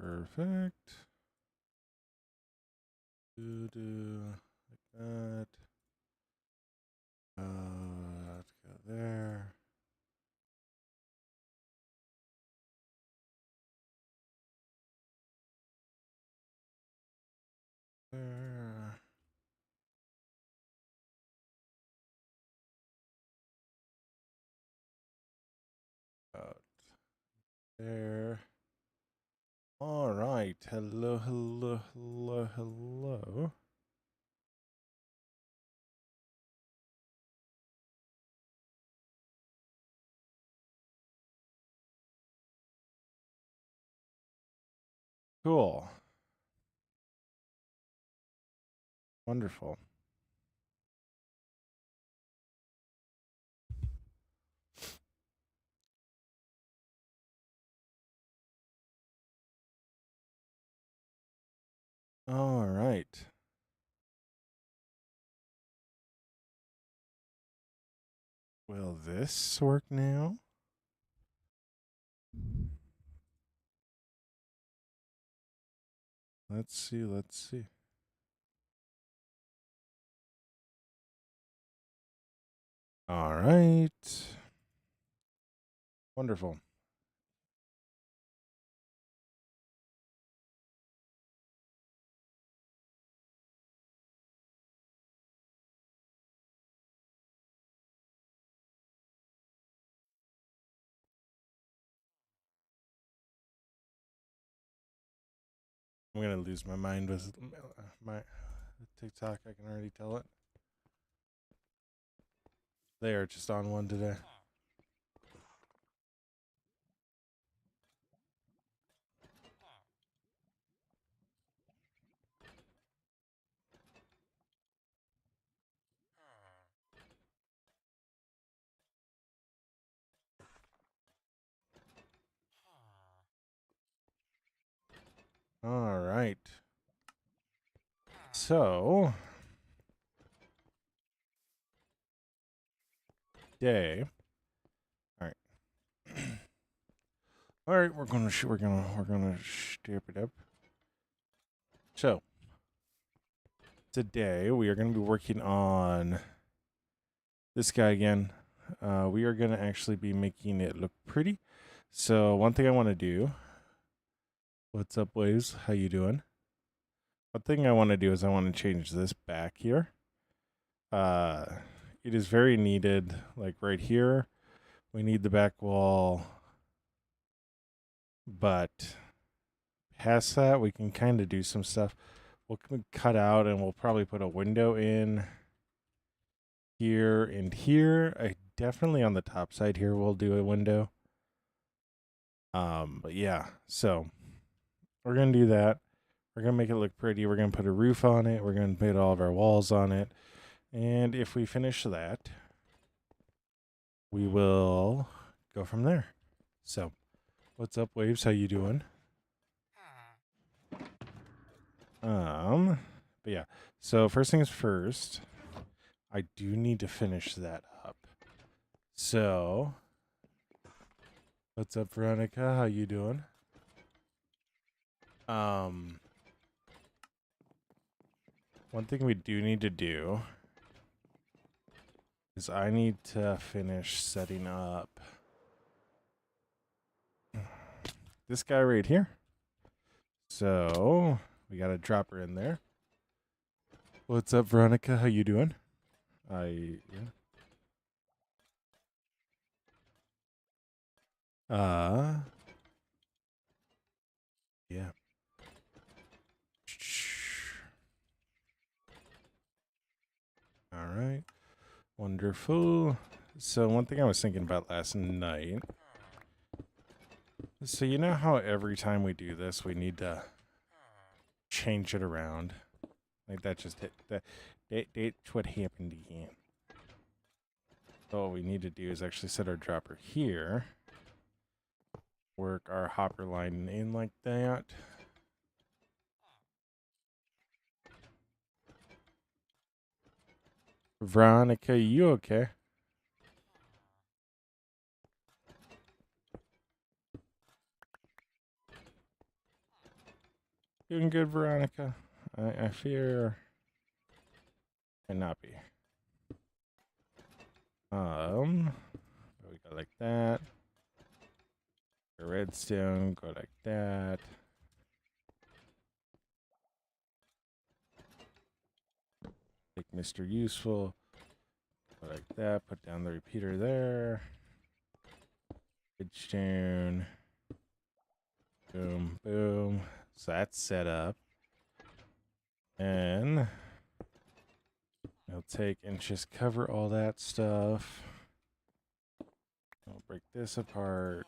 Perfect. Like that. Let's go there. There. Out there. All right. Hello, hello, hello, hello. Cool. Wonderful. All right. Will this work now? Let's see. Let's see. All right. Wonderful. I'm going to lose my mind with my TikTok. I can already tell it. They are just on one today. All right. So, day. All right. All right, we're gonna step it up. So, today we are gonna be working on this guy again. We are gonna actually be making it look pretty. So, one thing I want to do. What's up, Waves? How you doing? One thing I want to do is I want to change this back here. Uh, it is very needed, like right here. We need the back wall, but past that, we can kind of do some stuff. We'll cut out and we'll probably put a window in here and here. I definitely on the top side here we'll do a window. But yeah, so we're gonna do that. We're gonna make it look pretty. We're gonna put a roof on it. We're gonna put all of our walls on it. And if we finish that, we will go from there. So, what's up, Waves? How you doing? But yeah. So first things first, I do need to finish that up. So, what's up, Veronica? How you doing? One thing we do need to do is I need to finish setting up this guy right here. So we got a dropper in there. What's up, Veronica? How you doing? Yeah. Yeah. All right. Wonderful. So one thing I was thinking about last night. So you know how every time we do this, we need to change it around. Like that just hit that. That's what happened again. So what we need to do is actually set our dropper here. Work our hopper line in like that. Veronica, you okay? Doing good, Veronica. I fear I not be. We go like that. The redstone, go like that. Take Mr. Useful, go like that. Put down the repeater there. Redstone. Boom, boom. So that's set up. And we'll take and just cover all that stuff. We'll break this apart.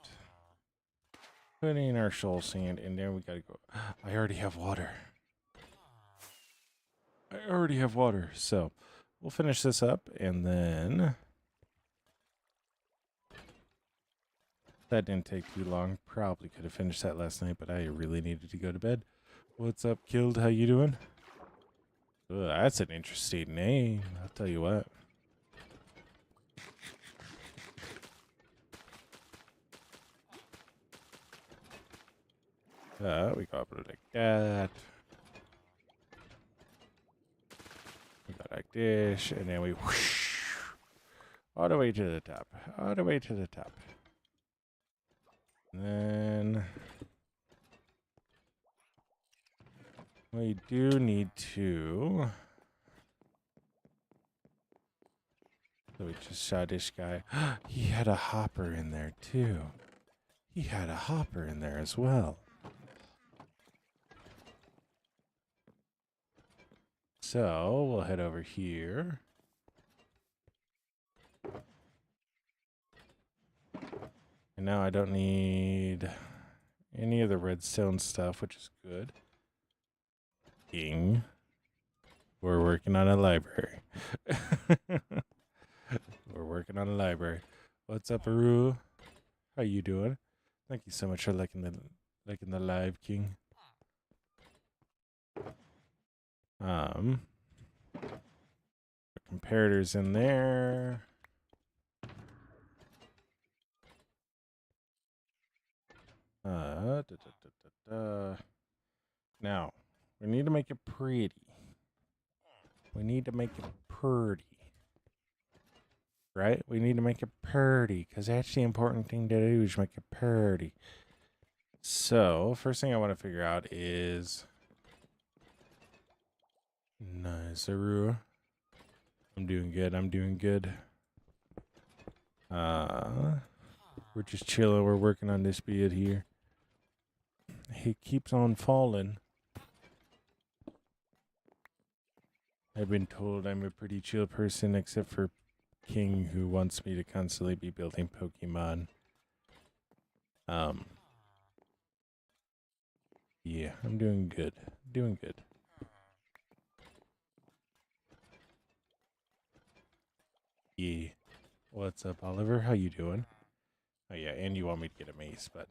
Putting in our shoal sand, and then we gotta go. I already have water. So we'll finish this up, and then that didn't take too long. Probably could have finished that last night, but I really needed to go to bed. What's up, Killed? How you doing? Ugh, that's an interesting name. I'll tell you what. We go up like that. We go like this, and then we whoosh, all the way to the top. All the way to the top. And then we do need to. So we just shot this guy. He had a hopper in there too. He had a hopper in there as well. So we'll head over here. And now I don't need any of the redstone stuff, which is good. Ding. We're working on a library. We're working on a library. What's up, Aru? How you doing? Thank you so much for liking the live, King. The comparators in there. Now, we need to make it pretty. We need to make it pretty. Right? We need to make it pretty, because that's the important thing to do, is make it pretty. So, first thing I want to figure out is... Nice, Aru. I'm doing good, I'm doing good. We're just chilling, we're working on this bit here. He keeps on falling. I've been told I'm a pretty chill person, except for King, who wants me to constantly be building Pokemon. Yeah, I'm doing good. Doing good. Yeah. What's up, Oliver? How you doing? Oh yeah, and you want me to get a mace, but...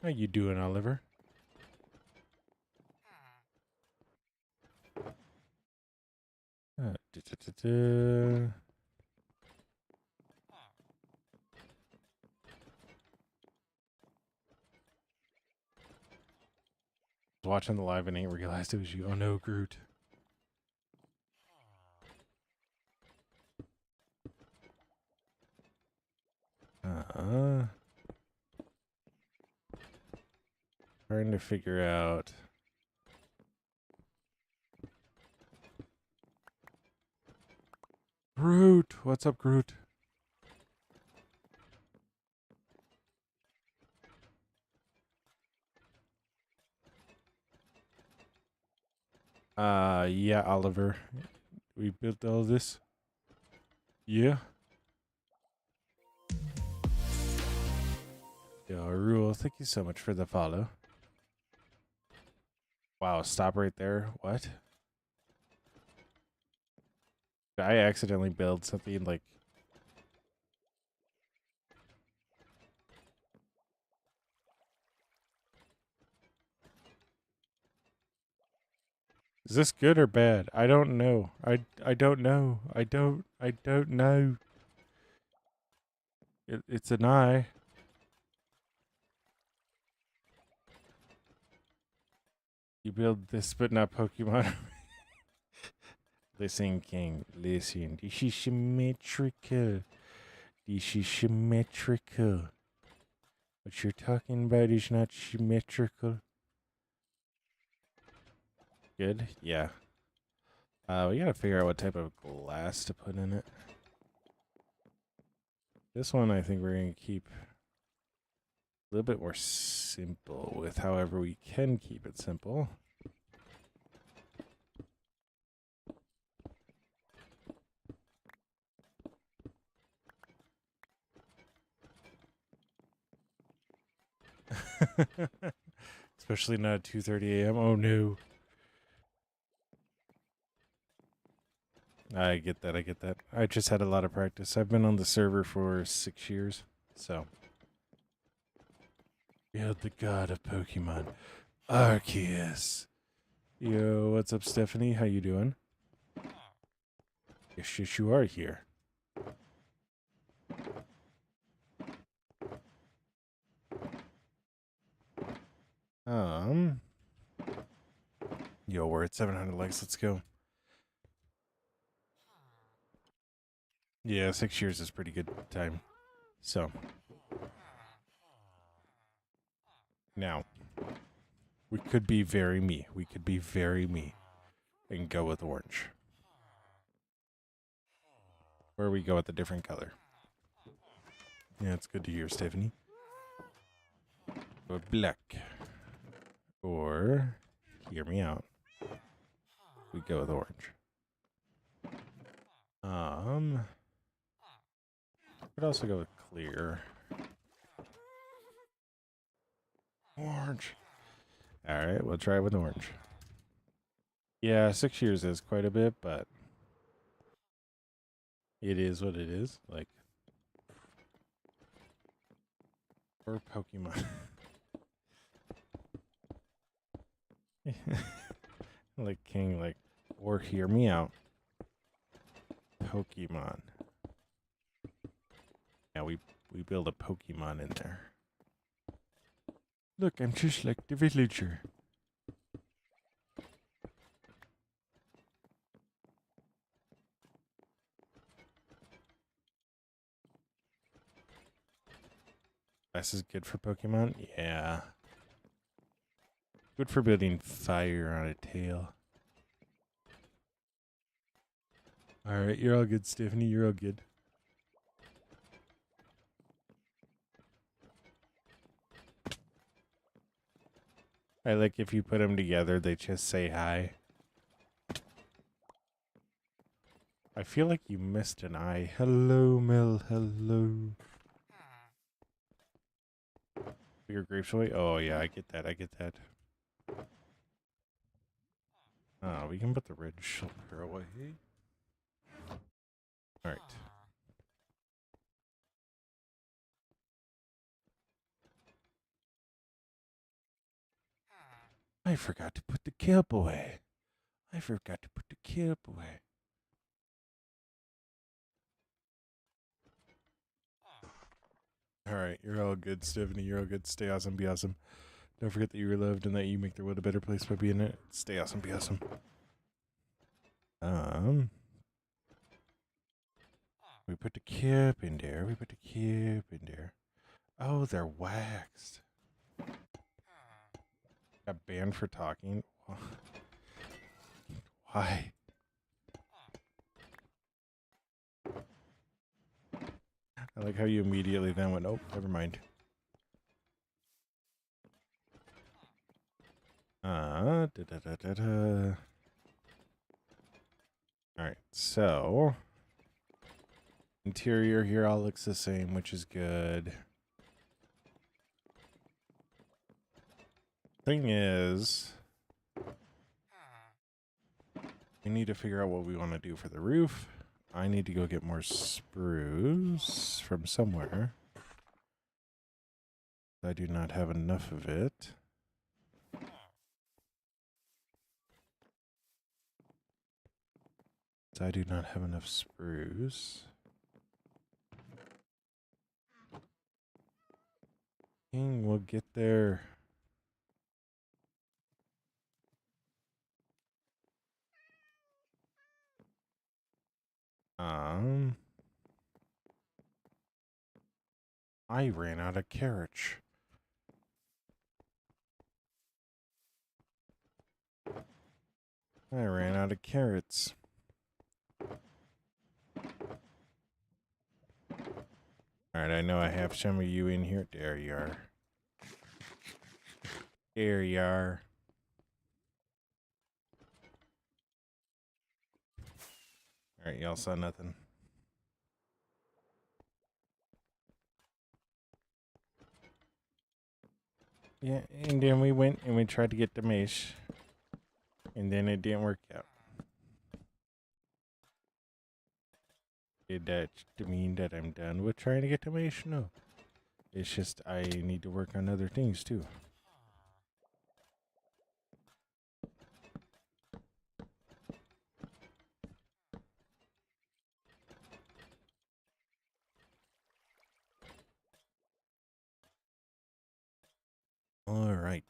How you doing, Oliver? Was watching the live and ain't realized it was you. Oh no, Groot. Trying to figure out... Groot! What's up, Groot? Yeah, Oliver. We built all this. Yeah. Yo, Rule, thank you so much for the follow. Wow, stop right there. What? Did I accidentally build something like... Is this good or bad? I don't know. I don't know. I don't know. It's an eye. You build this, but not Pokemon. Listen, King. Listen. This is symmetrical. This is symmetrical. What you're talking about is not symmetrical. Good? Yeah. We gotta figure out what type of glass to put in it. This one I think we're gonna keep a little bit more simple with however we can keep it simple. Especially not at 2:30 a.m. Oh no. I get that. I get that. I just had a lot of practice. I've been on the server for 6 years, so. You're the god of Pokemon, Arceus. Yo, what's up, Stephanie? How you doing? Yes, you are here. Um. Yo, we're at 700 likes. Let's go. Yeah, 6 years is pretty good time. So. Now. We could be very me. We could be very me. And go with orange. Or we go with a different color. Yeah, it's good to hear, Stephanie. Or black. Or, hear me out. We go with orange. Could also go with clear. Orange. All right, we'll try with orange. Yeah, 6 years is quite a bit, but it is what it is. Like, or Pokemon. Like King, like, or hear me out. Pokemon. Yeah, we build a Pokemon in there. Look, I'm just like the villager. This is good for Pokemon? Yeah. Good for building fire on a tail. Alright, you're all good, Stephanie. You're all good. I like if you put them together, they just say hi. I feel like you missed an eye. Hello, Mel. Hello. Your grapes away? Oh, yeah, I get that. I get that. We can put the red shulker away. All right. I forgot to put the cape away. I forgot to put the cape away. All right, you're all good, Stephanie. You're all good. Stay awesome, be awesome. Don't forget that you are loved and that you make the world a better place by being it. Stay awesome, be awesome. We put the cape in there. We put the cape in there. Oh, they're waxed. Got banned for talking. Why? I like how you immediately then went, oh, never mind. Alright, so interior here all looks the same, which is good. Thing is, we need to figure out what we want to do for the roof. I need to go get more spruce from somewhere. I do not have enough of it. I do not have enough spruce. We'll get there. I ran out of carrots. I ran out of carrots. Alright, I know I have some of you in here. There you are. There you are. Alright, y'all saw nothing. Yeah, and then we went and we tried to get the mace. And then it didn't work out. Did that mean that I'm done with trying to get the mace? No. It's just I need to work on other things too. Alright.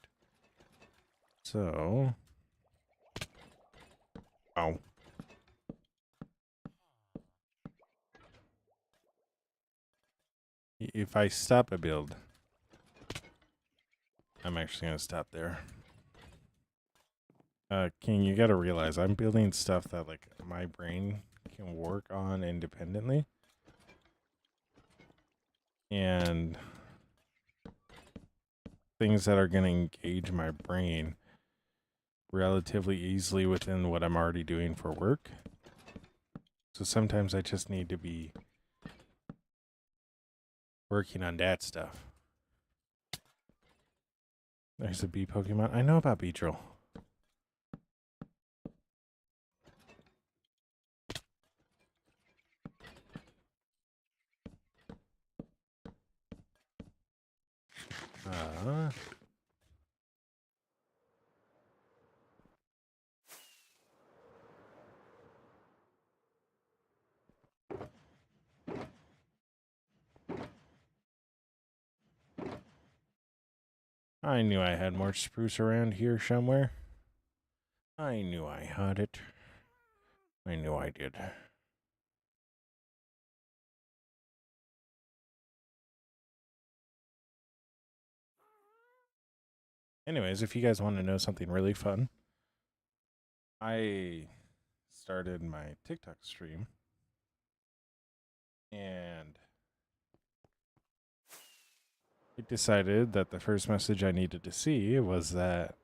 So. Ow. If I stop a build, I'm actually going to stop there. King, you got to realize I'm building stuff that like my brain can work on independently. And things that are going to engage my brain relatively easily within what I'm already doing for work. So sometimes I just need to be working on that stuff. There's a bee Pokemon. I know about Beedrill. I knew I had more spruce around here somewhere. I knew I had it. I knew I did. Anyways, if you guys want to know something really fun, I started my TikTok stream and it decided that the first message I needed to see was that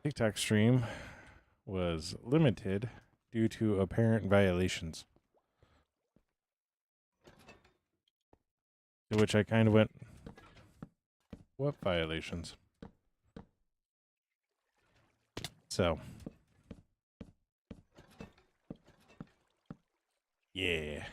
TikTok stream was limited due to apparent violations. To which I kind of went, what violations? So, yeah.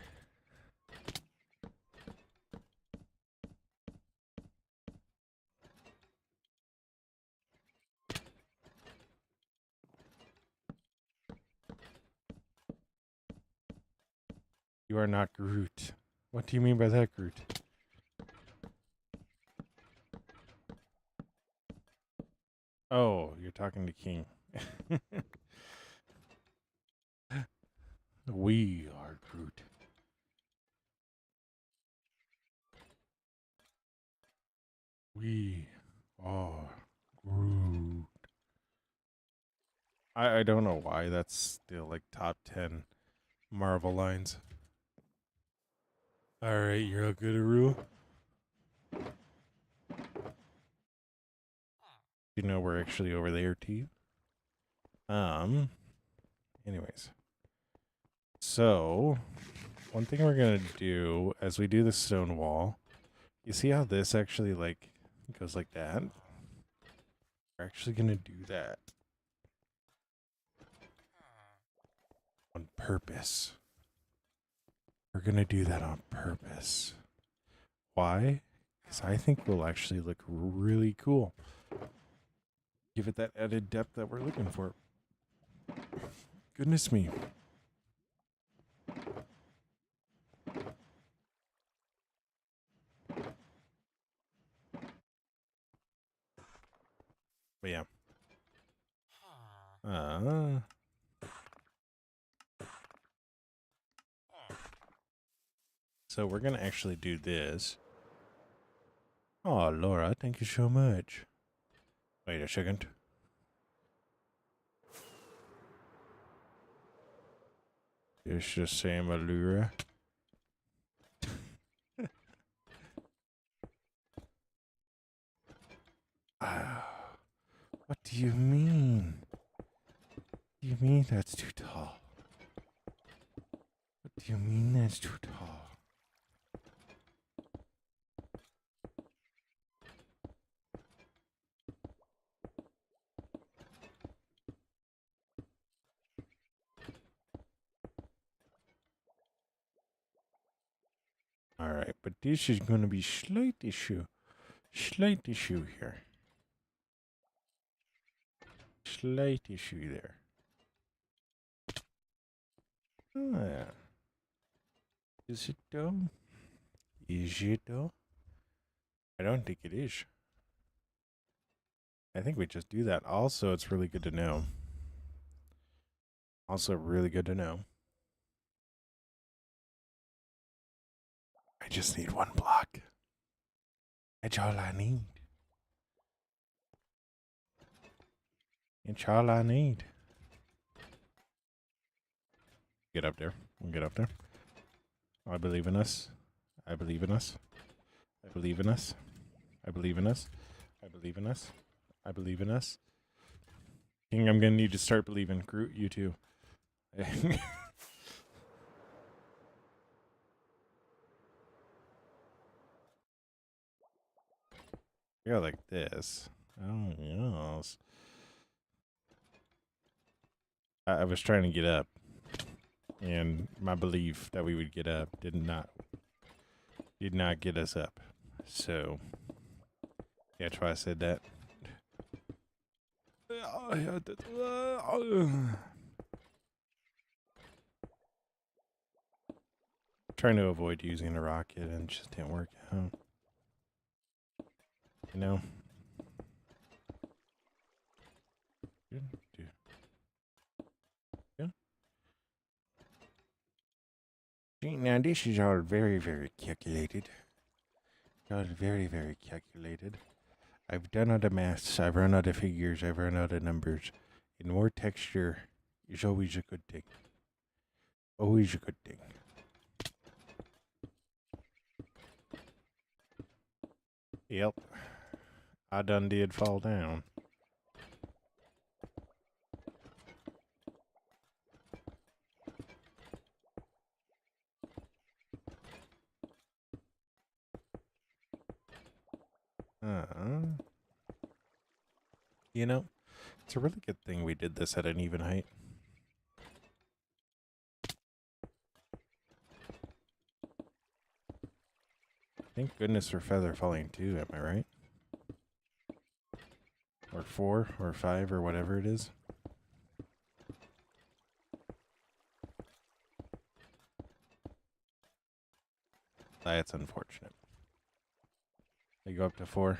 You are not Groot. What do you mean by that, Groot? Oh, you're talking to King. We are Groot. We are Groot. I don't know why that's still like top 10 Marvel lines. Alright, you're a good Aru. You know we're actually over there too. Anyways. So one thing we're gonna do as we do the stone wall, you see how this actually like goes like that? We're actually gonna do that on purpose. We're gonna do that on purpose. Why? Because I think we'll actually look really cool. Give it that added depth that we're looking for. Goodness me. But yeah. So we're going to actually do this. Oh, Laura, thank you so much. Wait a second. It's just saying Allura. What do you mean? What do you mean that's too tall? What do you mean that's too tall? All right, but this is going to be slight issue here. Slight issue there. Oh, yeah. Is it though? Is it though? I don't think it is. I think we just do that. Also, it's really good to know. Also, really good to know. I just need one block. That's all I need. It's all I need. Get up there. We'll get up there. I believe in us. I believe in us. I believe in us. I believe in us. I believe in us. I believe in us. King, I'm gonna need to start believing. Groot, you too. Go like this. Oh yes. I was trying to get up, and my belief that we would get up did not get us up. So yeah, that's why I said that. Trying to avoid using a rocket and it just didn't work out. You know? Yeah. See, now this is all very, very calculated. All very, very calculated. I've done all the maths, I've run out of figures, I've run out of numbers. And more texture is always a good thing. Always a good thing. Yep. I done did fall down. You know, it's a really good thing we did this at an even height. Thank goodness for feather falling too, am I right? Or 4 or 5 or whatever it is. That's unfortunate. I go up to 4.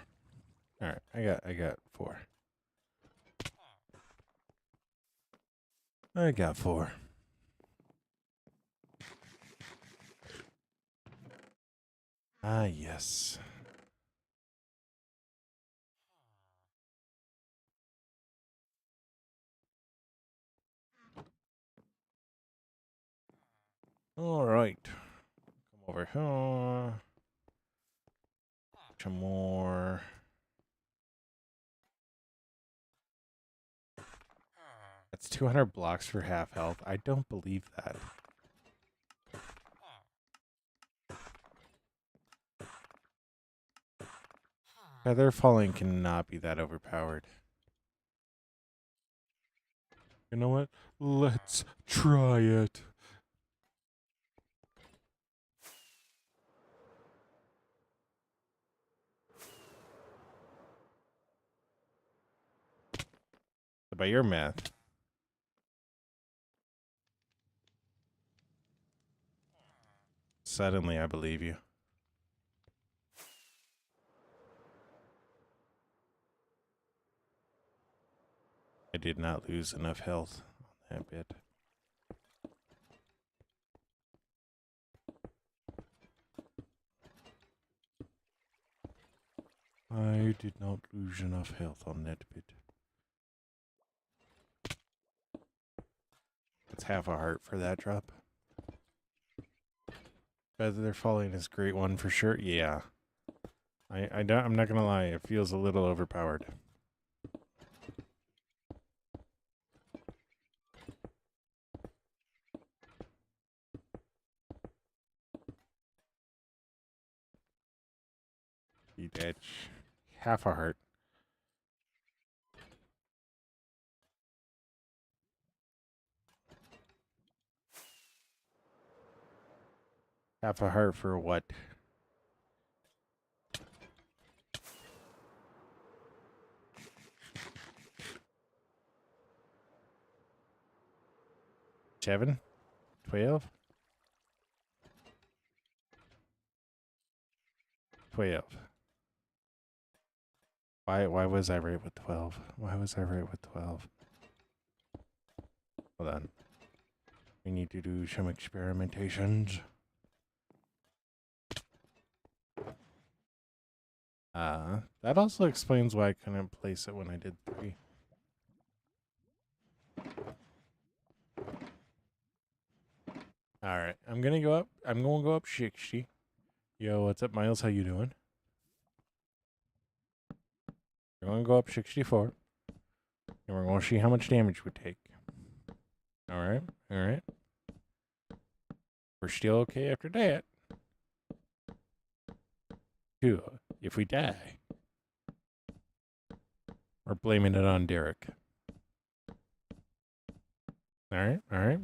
All right, I got 4. I got 4. Ah, yes. All right. Come over here. Some more. That's 200 blocks for half health. I don't believe that. Feather falling cannot be that overpowered. You know what? Let's try it. By your math. Suddenly, I believe you. I did not lose enough health on that bit. I did not lose enough health on that bit. It's half a heart for that drop. Feather Falling is a great one for sure. Yeah. I'm not gonna lie, it feels a little overpowered. Detach. Half a heart. Half a heart for what? Seven? 12? 12. Why was I right with 12? Why was I right with 12? Hold on. We need to do some experimentations. That also explains why I couldn't place it when I did 3. Alright, I'm gonna go up. I'm gonna go up 60. Yo, what's up, Miles? How you doing? We're gonna go up 64. And we're gonna see how much damage we take. Alright, alright. We're still okay after that. 2. If we die, we're blaming it on Derek. Alright, alright.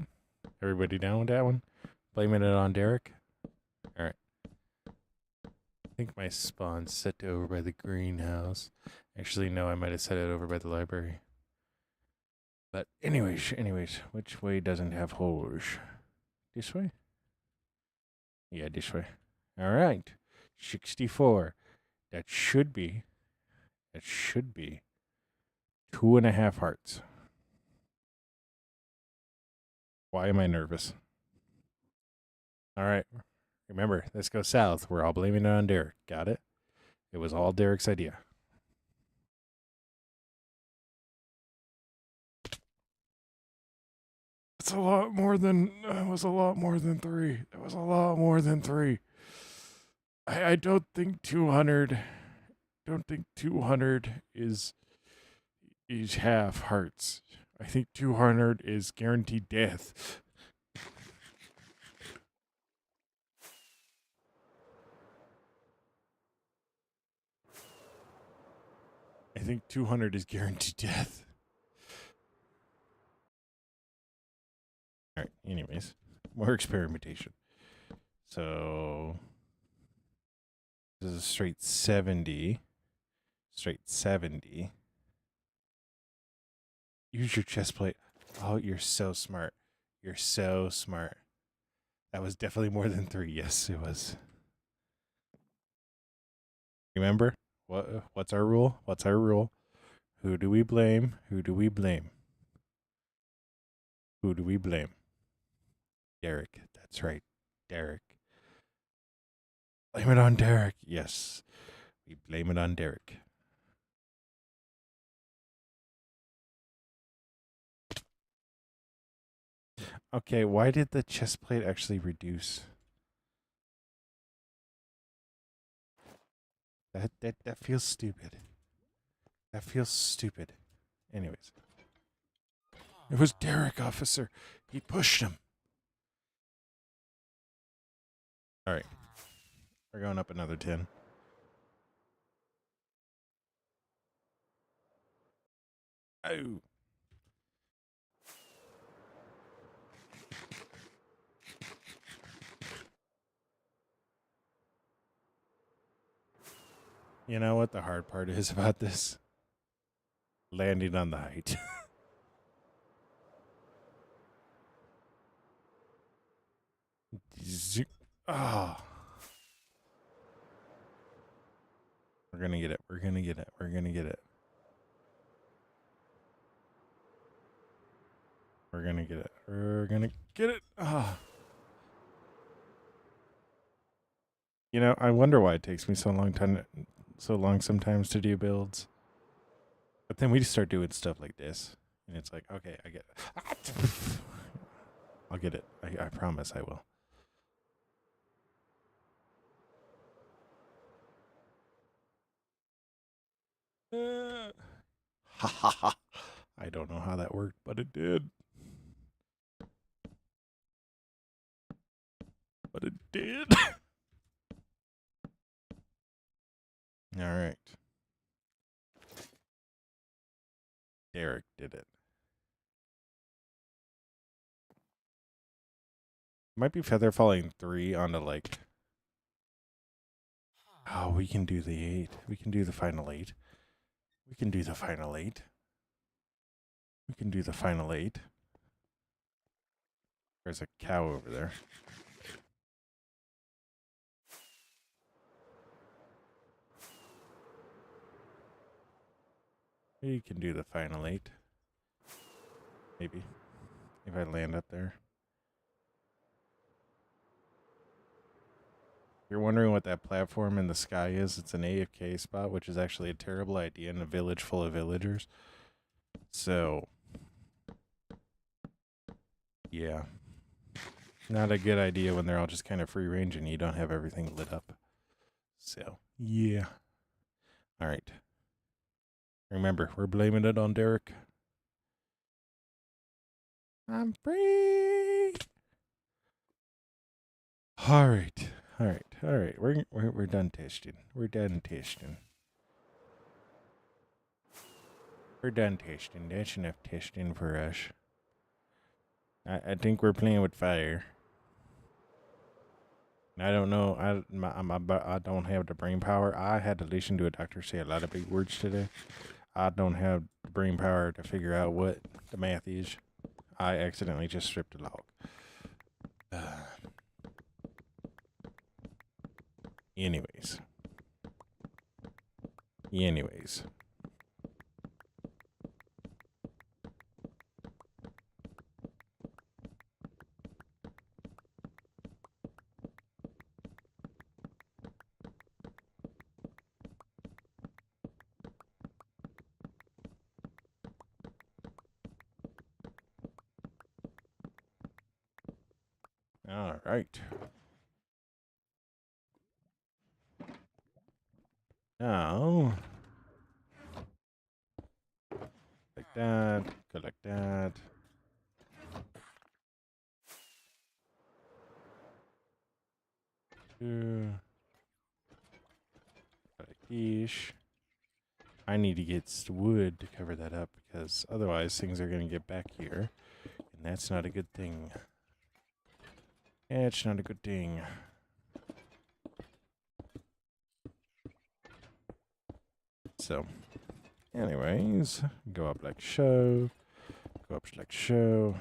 Everybody down with that one? Blaming it on Derek? Alright. I think my spawn's set to over by the greenhouse. Actually, no, I might have set it over by the library. But anyways, which way doesn't have holes? This way? Yeah, this way. Alright. 64. That should be 2.5 hearts. Why am I nervous? Alright. Remember, let's go south. We're all blaming it on Derek. Got it? It was all Derek's idea. It's a lot more than, it was a lot more than 3. It was a lot more than 3. I don't think 200 is half hearts. I think 200 is guaranteed death. I think 200 is guaranteed death. All right, anyways, more experimentation. So this is a straight 70. Straight 70. Use your chest plate. Oh, you're so smart. You're so smart. That was definitely more than 3. Yes, it was. Remember? What's our rule? What's our rule? Who do we blame? Who do we blame? Who do we blame? Derek. That's right. Derek. Blame it on Derek. Yes. We blame it on Derek. Okay, why did the chest plate actually reduce? That feels stupid. That feels stupid. Anyways. It was Derek, officer. He pushed him. All right. We're going up another 10. Oh. You know what the hard part is about this? Landing on the height. Oh. We're gonna get it. We're gonna get it. We're gonna get it. We're gonna get it. We're gonna get it. Oh. You know, I wonder why it takes me so long so long sometimes to do builds. But then we just start doing stuff like this. And it's like, okay, I get it. I'll get it. I promise I will. Ha ha ha. I don't know how that worked, but it did. But it did. All right. Derek did it. Might be feather falling 3 onto like. Oh, we can do the 8. We can do the final 8. We can do the final 8. We can do the final 8. There's a cow over there. We can do the final 8. Maybe. If I land up there. If you're wondering what that platform in the sky is, it's an AFK spot, which is actually a terrible idea in a village full of villagers. So, yeah. Not a good idea when they're all just kind of free range and you don't have everything lit up. So, yeah. All right. Remember, we're blaming it on Derek. I'm free. All right. All right. All right. We're done testing. We're done testing. We're done testing. That's enough testing for us. I think we're playing with fire. I don't know. I don't have the brain power. I had to listen to a doctor say a lot of big words today. I don't have the brain power to figure out what the math is. I accidentally just stripped a log. Anyways. All right. Now, like that, go like that. Like this. I need to get wood to cover that up because otherwise things are going to get back here. And that's not a good thing. It's not a good thing. So, anyways, go up like so. Go up like so.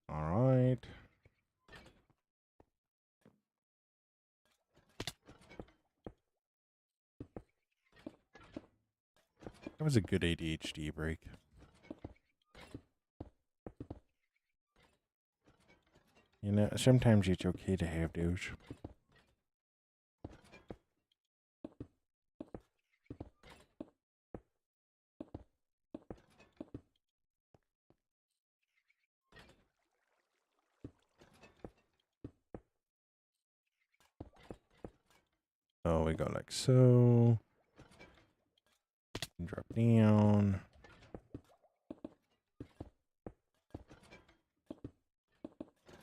All right. That was a good ADHD break. You know, sometimes it's okay to have those. Oh, we go like so. Drop down.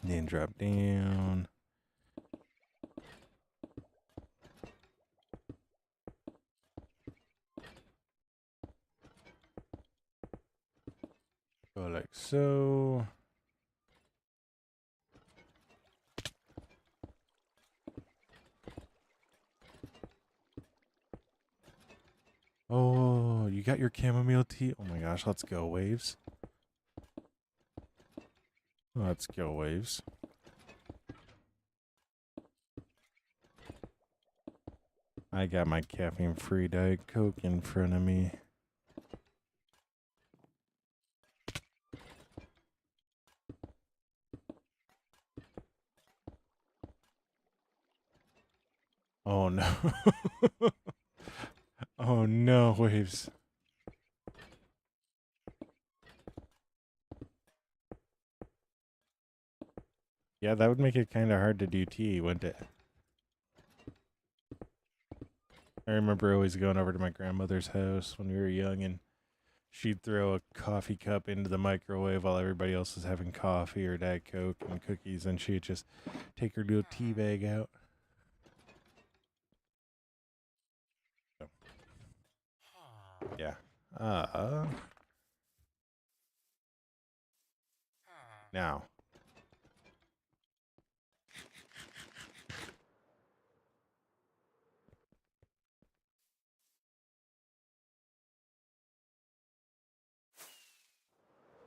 Then drop down. Go like so. Oh, you got your chamomile tea? Oh my gosh, let's go, Waves. Let's go, Waves. I got my caffeine-free Diet Coke in front of me. Oh no. Oh no, waves. Yeah, that would make it kind of hard to do tea, wouldn't it? I remember always going over to my grandmother's house when we were young, and she'd throw a coffee cup into the microwave while everybody else was having coffee or Diet Coke and cookies, and she'd just take her little tea bag out. So, yeah. Now.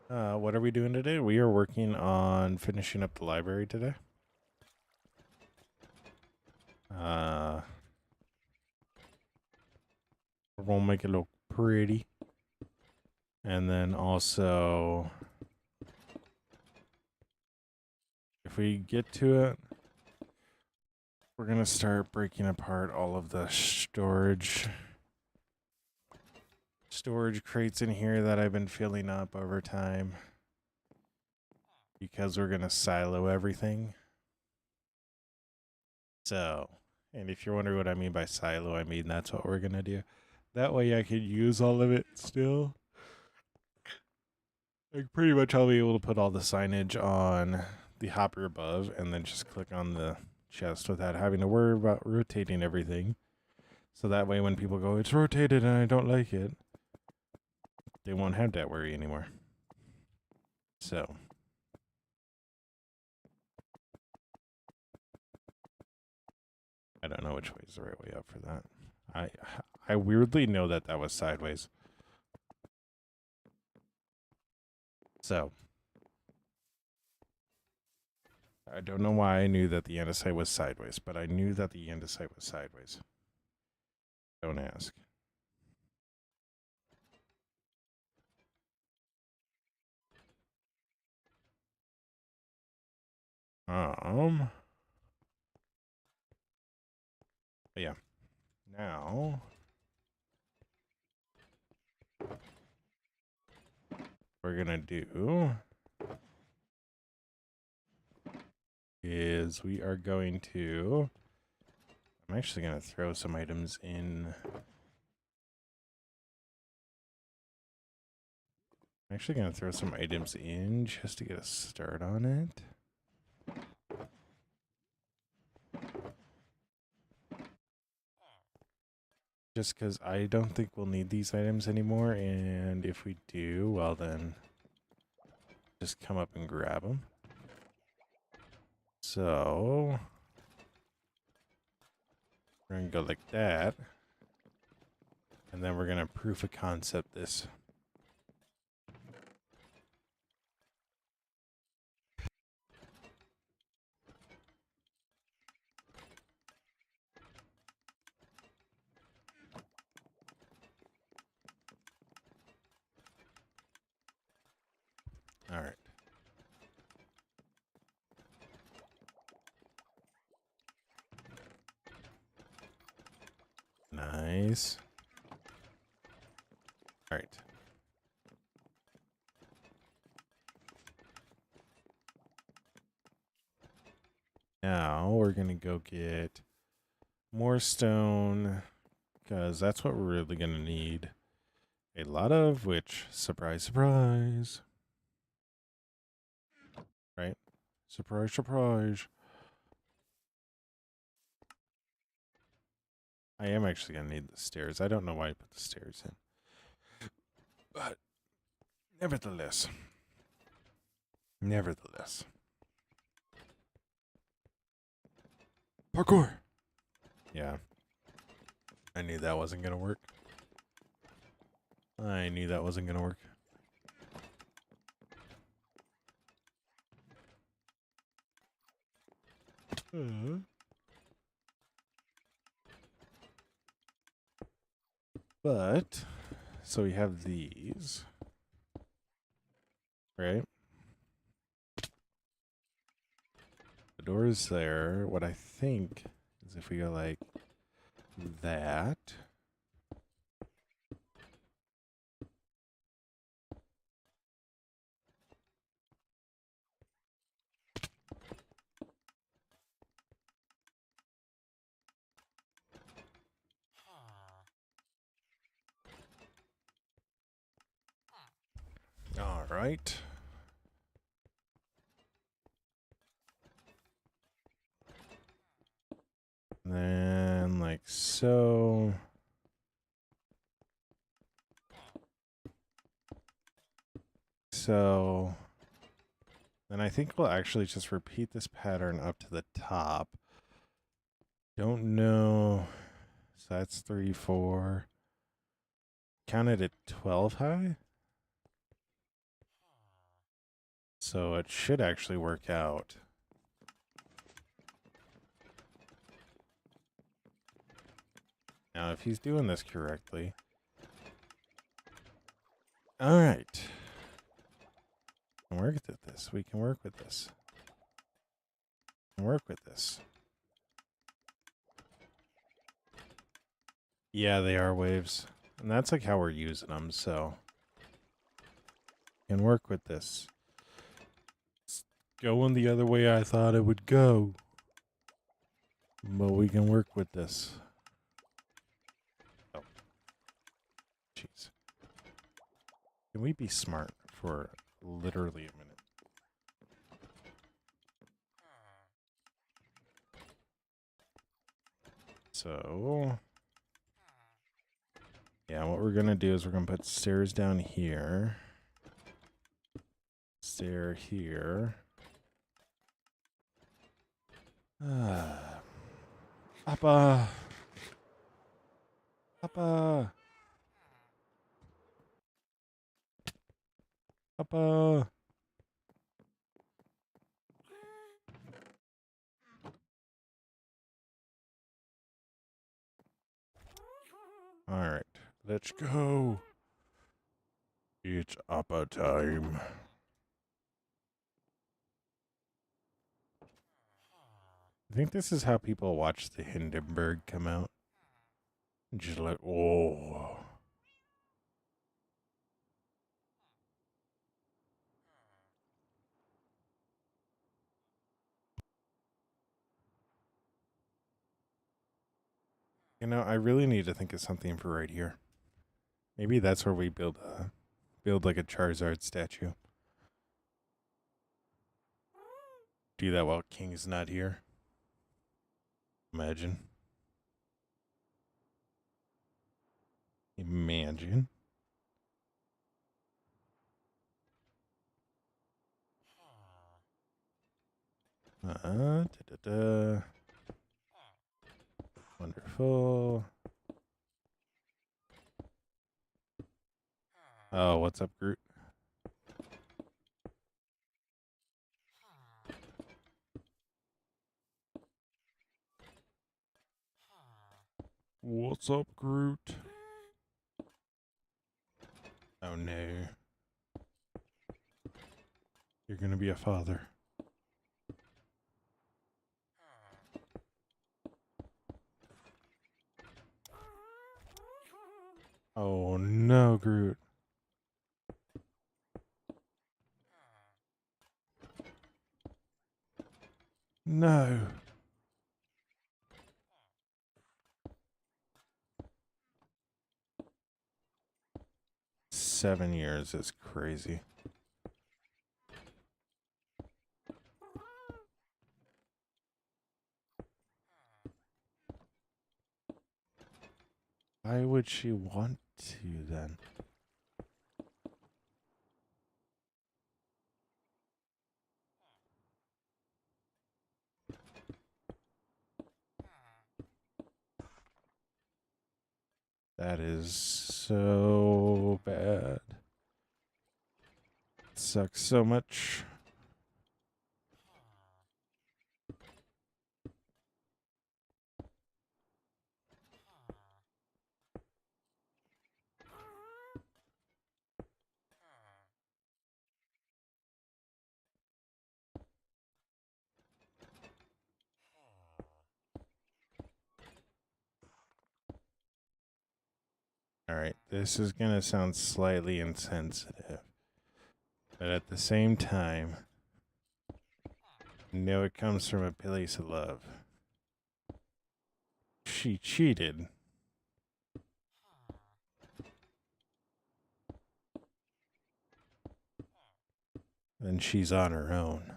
What are we doing today? We are working on finishing up the library today. We're gonna make it look pretty. And then also, if we get to it, we're gonna start breaking apart all of the storage crates in here that I've been filling up over time, because we're gonna silo everything. So, and if you're wondering what I mean by silo, I mean that's what we're gonna do. That way I can use all of it still. Like, pretty much I'll be able to put all the signage on the hopper above and then just click on the chest without having to worry about rotating everything. So that way when people go, it's rotated and I don't like it, they won't have that worry anymore. So. I don't know which way is the right way up for that. I weirdly know that that was sideways. So. I don't know why I knew that the andesite was sideways, but I knew that the andesite was sideways. Don't ask. But yeah. Now, we're gonna do is we are going to. I'm actually gonna throw some items in. I'm actually gonna throw some items in just to get a start on it. Just because I don't think we'll need these items anymore, and if we do, well then, just come up and grab them. So, we're going to go like that, and then we're going to proof of concept this. All right. Nice. All right. Now we're going to go get more stone, because that's what we're really going to need a lot of, which, surprise, surprise. Right? Surprise, surprise. I am actually going to need the stairs. I don't know why I put the stairs in. But, nevertheless. Parkour! Yeah. I knew that wasn't going to work. I knew that wasn't going to work. But, so we have these. Right? The door is there. What I think is if we go like that. All right. Then like so. So then I think we'll actually just repeat this pattern up to the top. Don't know. So that's 3, 4. Counted at 12 high. So it should actually work out. Now, if he's doing this correctly. All right. We can work with this. We can work with this. We can work with this. Yeah, they are waves. And that's like how we're using them, so. We can work with this. It's going the other way I thought it would go. But we can work with this. Oh. Jeez. Can we be smart for literally a minute? So, yeah, what we're going to do is we're going to put stairs down here. Stair here. Papa. Papa. Papa. All right, let's go. It's Appa time. I think this is how people watch the Hindenburg come out. Just like, oh. You know, I really need to think of something for right here. Maybe that's where we build like a Charizard statue. Do that while King's not here. Imagine. Imagine. Da-da-da. Wonderful. Oh, what's up, Groot? What's up, Groot? Oh no. You're gonna be a father. Oh no, Groot. No. Seven years is crazy. Why would she want to then? That is so bad. It sucks so much. Alright, this is gonna sound slightly insensitive. But at the same time, no, it comes from a place of love. She cheated. Then she's on her own.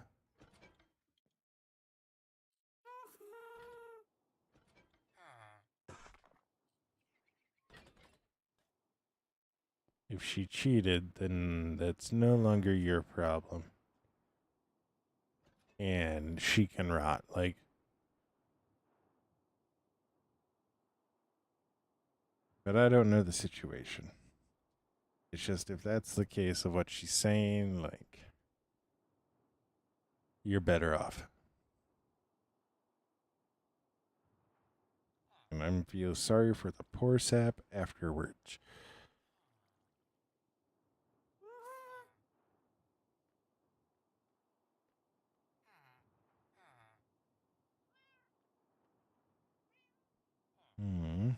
If she cheated, then that's no longer your problem. And she can rot. Like, but I don't know the situation. It's just if that's the case of what she's saying, like, you're better off. And I feel sorry for the poor sap afterwards. Hmm.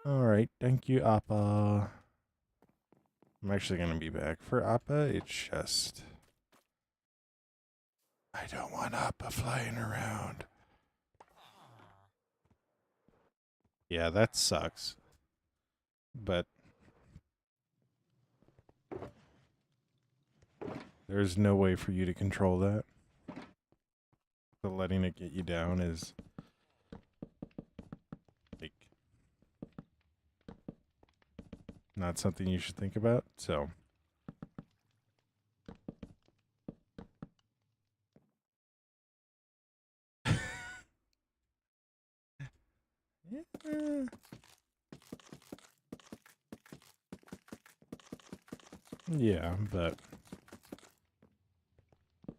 All right, thank you, Appa. I'm actually gonna be back for Appa. It's just I don't want Appa flying around. Yeah, that sucks. But there's no way for you to control that. So letting it get you down is like not something you should think about. So yeah. Yeah, but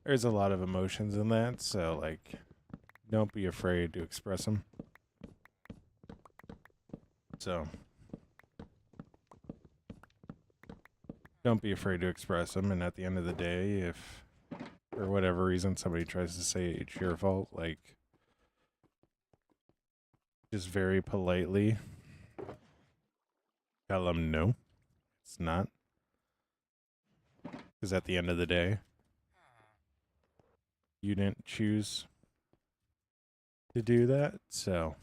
there's a lot of emotions in that, so like don't be afraid to express them. So don't be afraid to express them, and at the end of the day, if for whatever reason somebody tries to say it's your fault, like just very politely tell them no, it's not. Because at the end of the day, you didn't choose to do that, so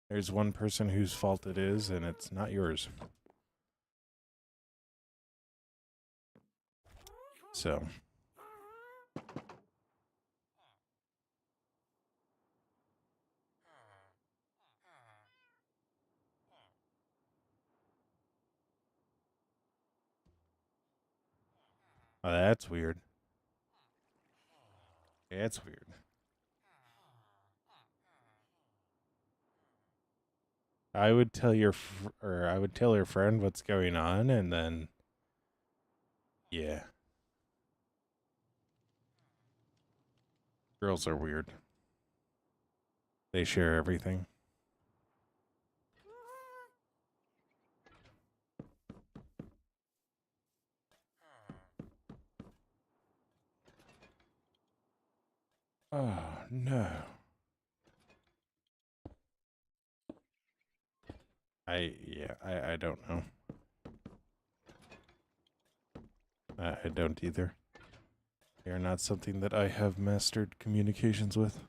there's one person whose fault it is, and it's not yours. So, oh, that's weird. That's weird. I would tell or I would tell your friend what's going on, and then yeah, girls are weird. They share everything. Oh no. I don't know. I don't either. They are not something that I have mastered communications with.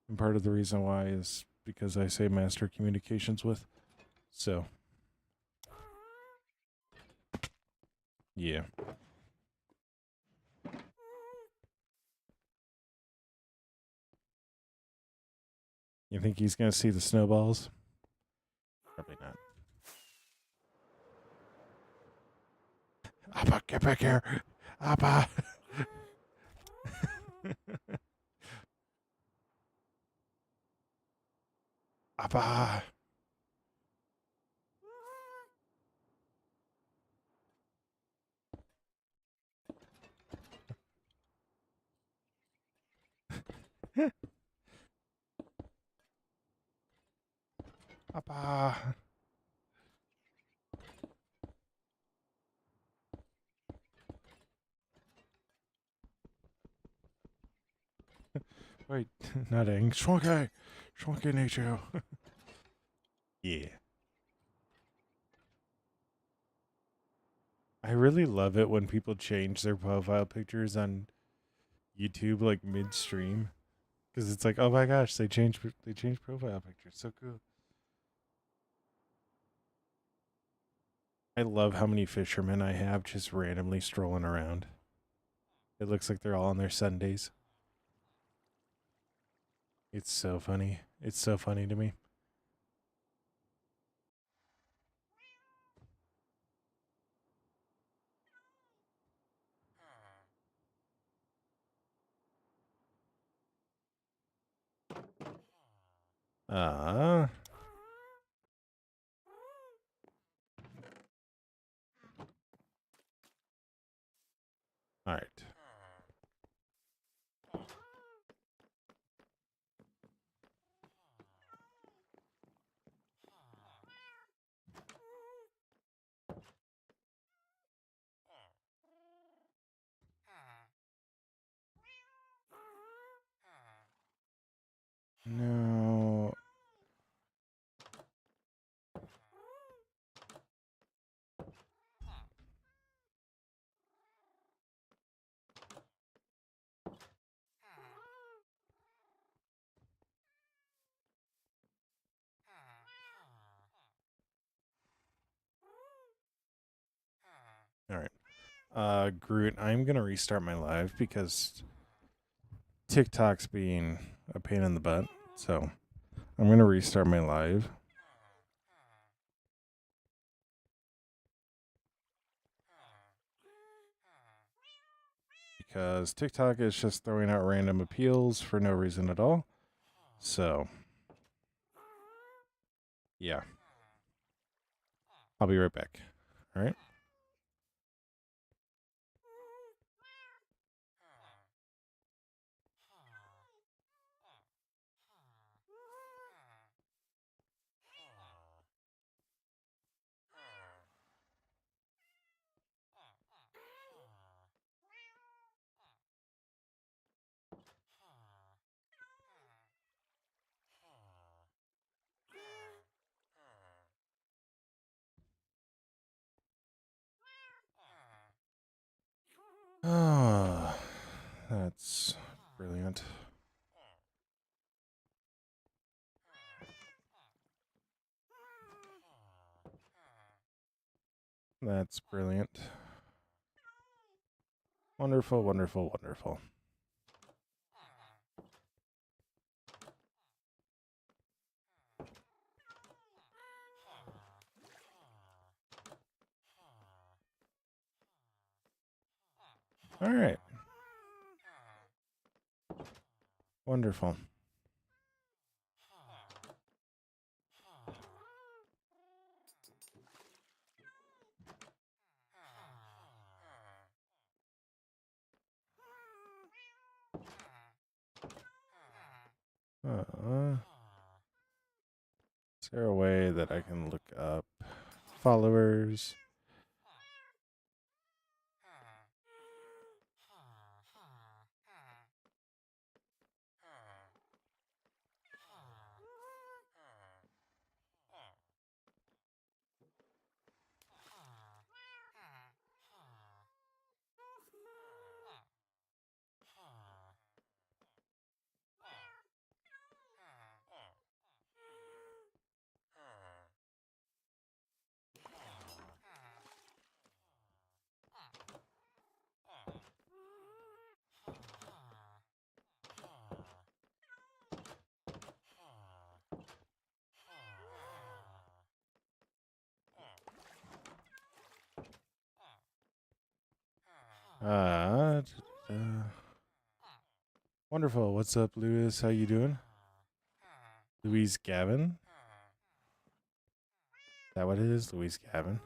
And part of the reason why is because I say master communications with. So, yeah. You think he's going to see the snowballs? Probably not. Appa, get back here. Appa. Appa. Appa. Wait, not Aang. Schwanke! Schwanke nature. Yeah. I really love it when people change their profile pictures on YouTube like midstream. Because it's like, oh my gosh, they changed profile pictures. So cool. I love how many fishermen I have just randomly strolling around. It looks like they're all on their Sundays. It's so funny. It's so funny to me. Ah. All right. No. All right. Groot, I'm gonna restart my live because TikTok's being a pain in the butt. So I'm gonna restart my live. Because TikTok is just throwing out random appeals for no reason at all. So, yeah. I'll be right back. All right. Oh, that's brilliant. That's brilliant. Wonderful, wonderful, wonderful. All right. Wonderful. Is there a way that I can look up followers? Uh, Wonderful. What's up, Lewis? How you doing? Louise Gavin? Is that what it is? Louise Gavin?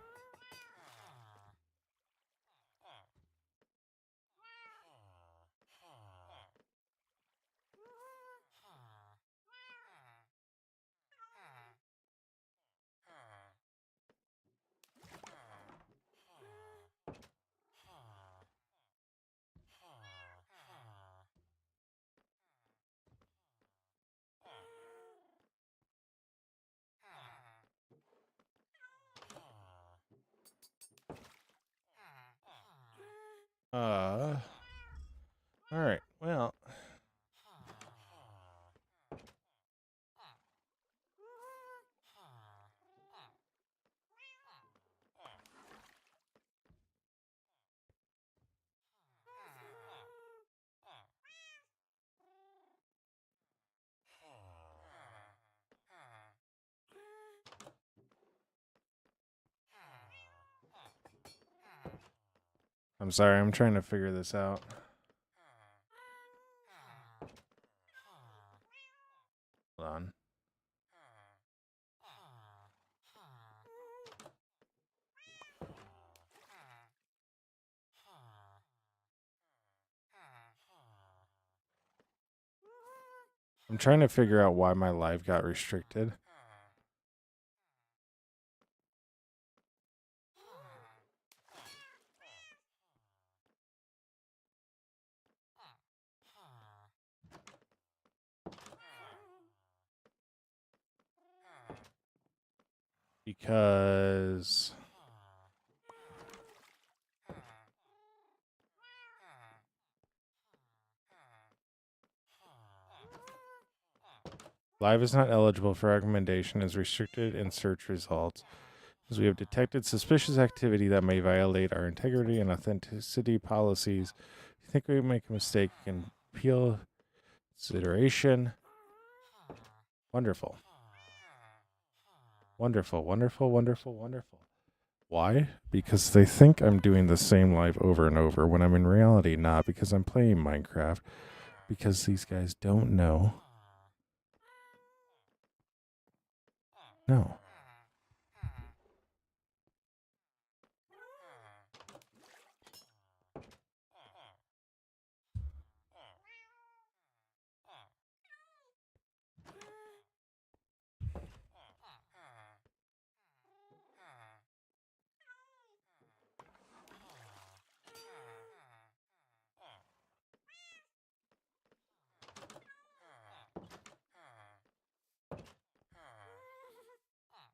All right. Well, I'm sorry. I'm trying to figure this out. Hold on. I'm trying to figure out why my live got restricted. Because live is not eligible for recommendation as restricted in search results, as we have detected suspicious activity that may violate our integrity and authenticity policies. If you think we make a mistake, you can appeal consideration. Wonderful. Wonderful, wonderful, wonderful, wonderful. Why? Because they think I'm doing the same live over and over when I'm in reality not, because I'm playing Minecraft. Because these guys don't know. No.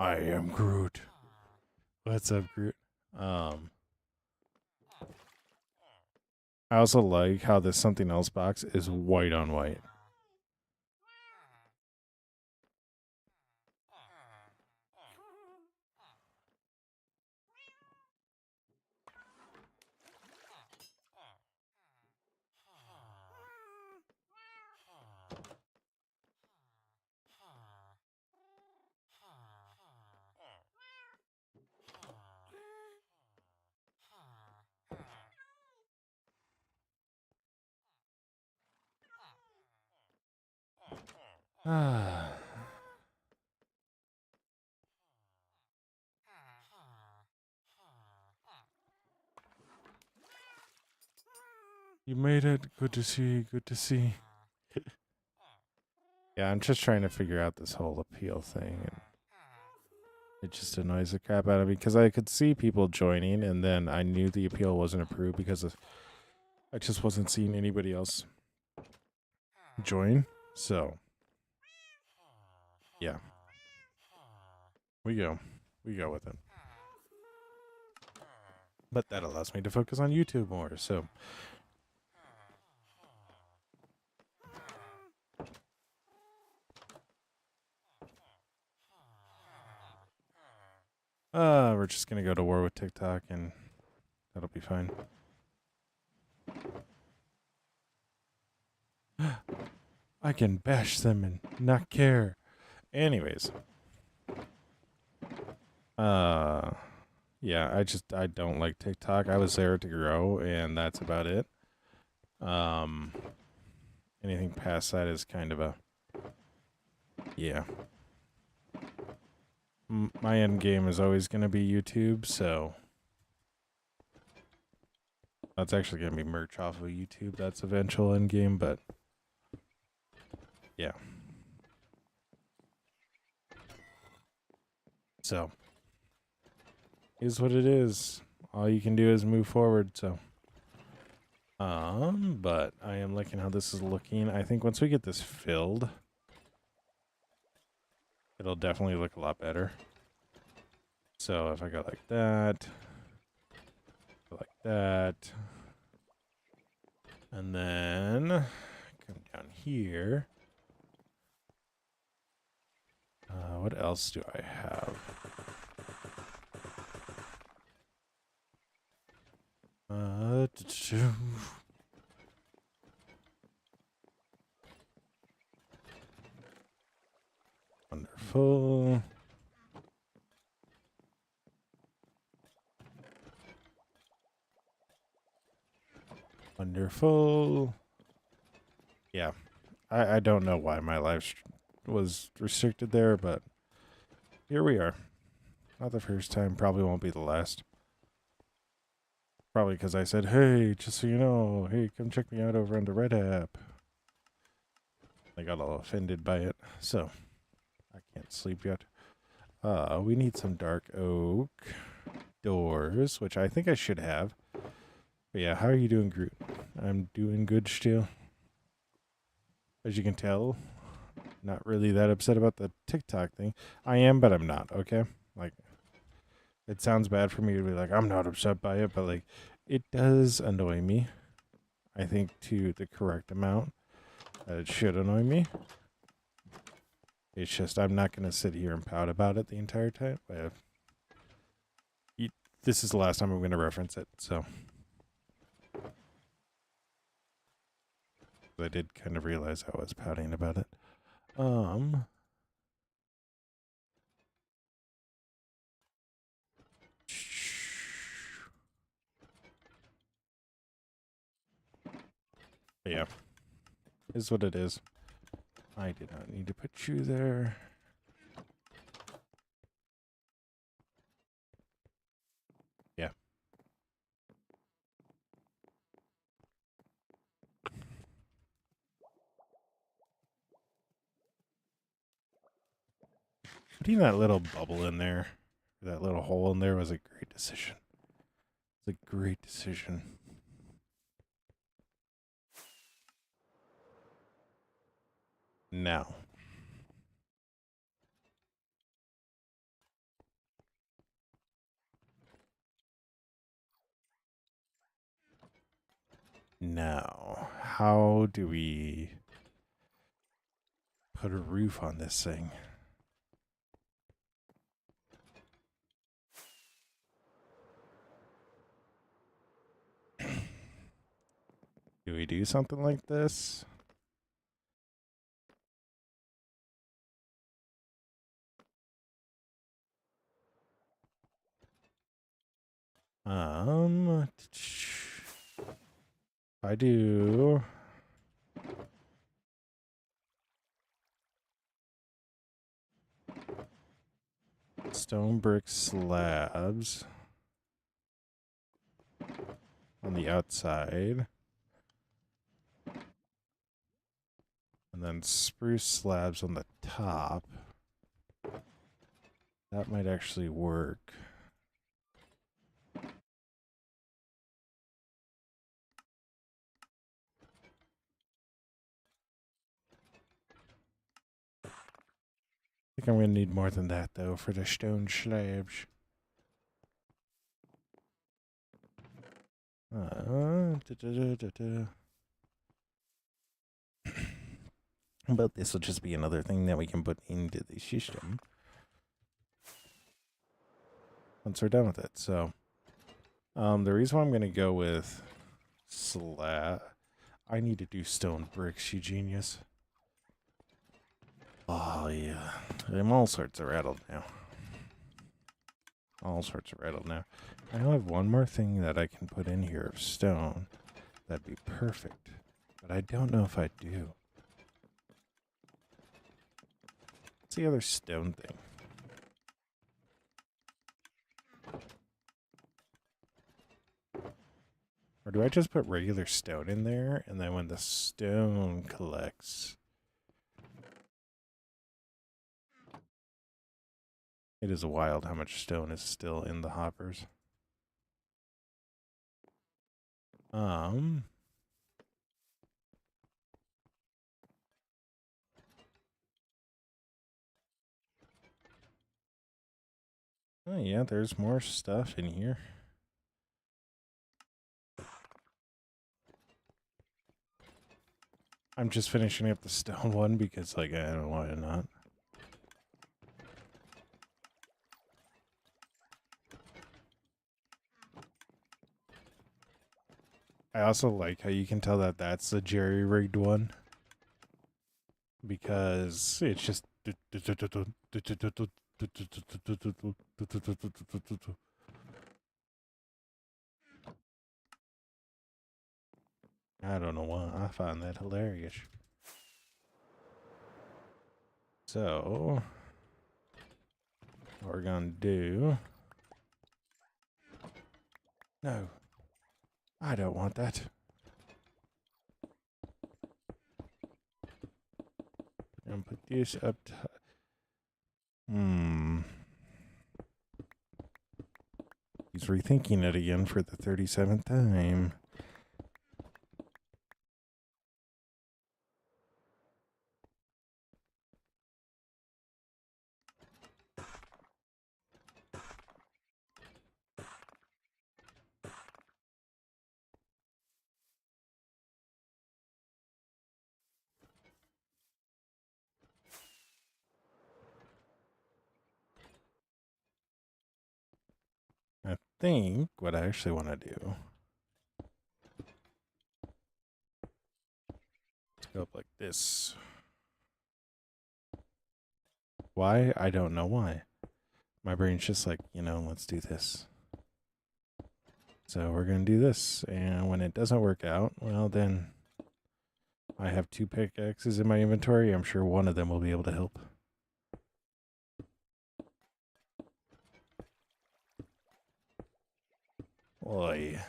I am Groot. What's up, Groot? I also like how this something else box is white on white. Ah. You made it. Good to see. Good to see. Yeah, I'm just trying to figure out this whole appeal thing, and it just annoys the crap out of me because I could see people joining, and then I knew the appeal wasn't approved because I just wasn't seeing anybody else join. So, yeah, we go with it. But that allows me to focus on YouTube more. So, we're just gonna go to war with TikTok, and that'll be fine. I can bash them and not care. Anyways, yeah, I don't like TikTok. I was there to grow, and that's about it. Anything past that is kind of a, yeah. My end game is always going to be YouTube, so that's actually going to be merch off of YouTube. That's eventual end game, but yeah. So, is what it is. All you can do is move forward, so. But I am liking how this is looking. I think once we get this filled, it'll definitely look a lot better. So if I go like that, And then come down here. What else do I have? Wonderful. Wonderful. Yeah. I don't know why my life was restricted there, but here we are. Not the first time, probably won't be the last. Probably because I said, hey, just so you know, hey, come check me out over on the Red app. I got all offended by it, so I can't sleep yet. We need some dark oak doors, which I think I should have. But yeah, how are you doing, Groot? I'm doing good still. As you can tell, not really that upset about the TikTok thing. I am, but I'm not, okay? Like, it sounds bad for me to be like, I'm not upset by it, but like, it does annoy me. I think to the correct amount that it should annoy me. It's just, I'm not going to sit here and pout about it the entire time. This is the last time I'm going to reference it, so. I did kind of realize I was pouting about it. But yeah, is what it is. I did not need to put you there. Yeah. Putting that little bubble in there, that little hole in there was a great decision. It's a great decision. Now. Now, how do we put a roof on this thing? Do we do something like this? I do stone brick slabs on the outside, and then spruce slabs on the top. That might actually work. I think I'm going to need more than that, though, for the stone slabs. But this will just be another thing that we can put into the system once we're done with it. So, the reason why I'm going to go with slab, I need to do stone bricks, you genius. Oh, yeah. I'm all sorts of rattled now. All sorts of rattled now. I know I have one more thing that I can put in here of stone. That'd be perfect. But I don't know if I do. What's the other stone thing? Or do I just put regular stone in there, and then when the stone collects... It is wild how much stone is still in the hoppers. Oh yeah, there's more stuff in here. I'm just finishing up the stone one because, like, I don't know why not. I also like how you can tell that that's the jerry-rigged one because it's just. I don't know why. I find that hilarious. So, what we're going to do... No. I don't want that. And put this up top. He's rethinking it again for the 37th time. I think what I actually want to do... Let's go up like this. Why? I don't know why. My brain's just like, let's do this. So we're going to do this. And when it doesn't work out, well, then I have 2 pickaxes in my inventory. I'm sure one of them will be able to help. Oy.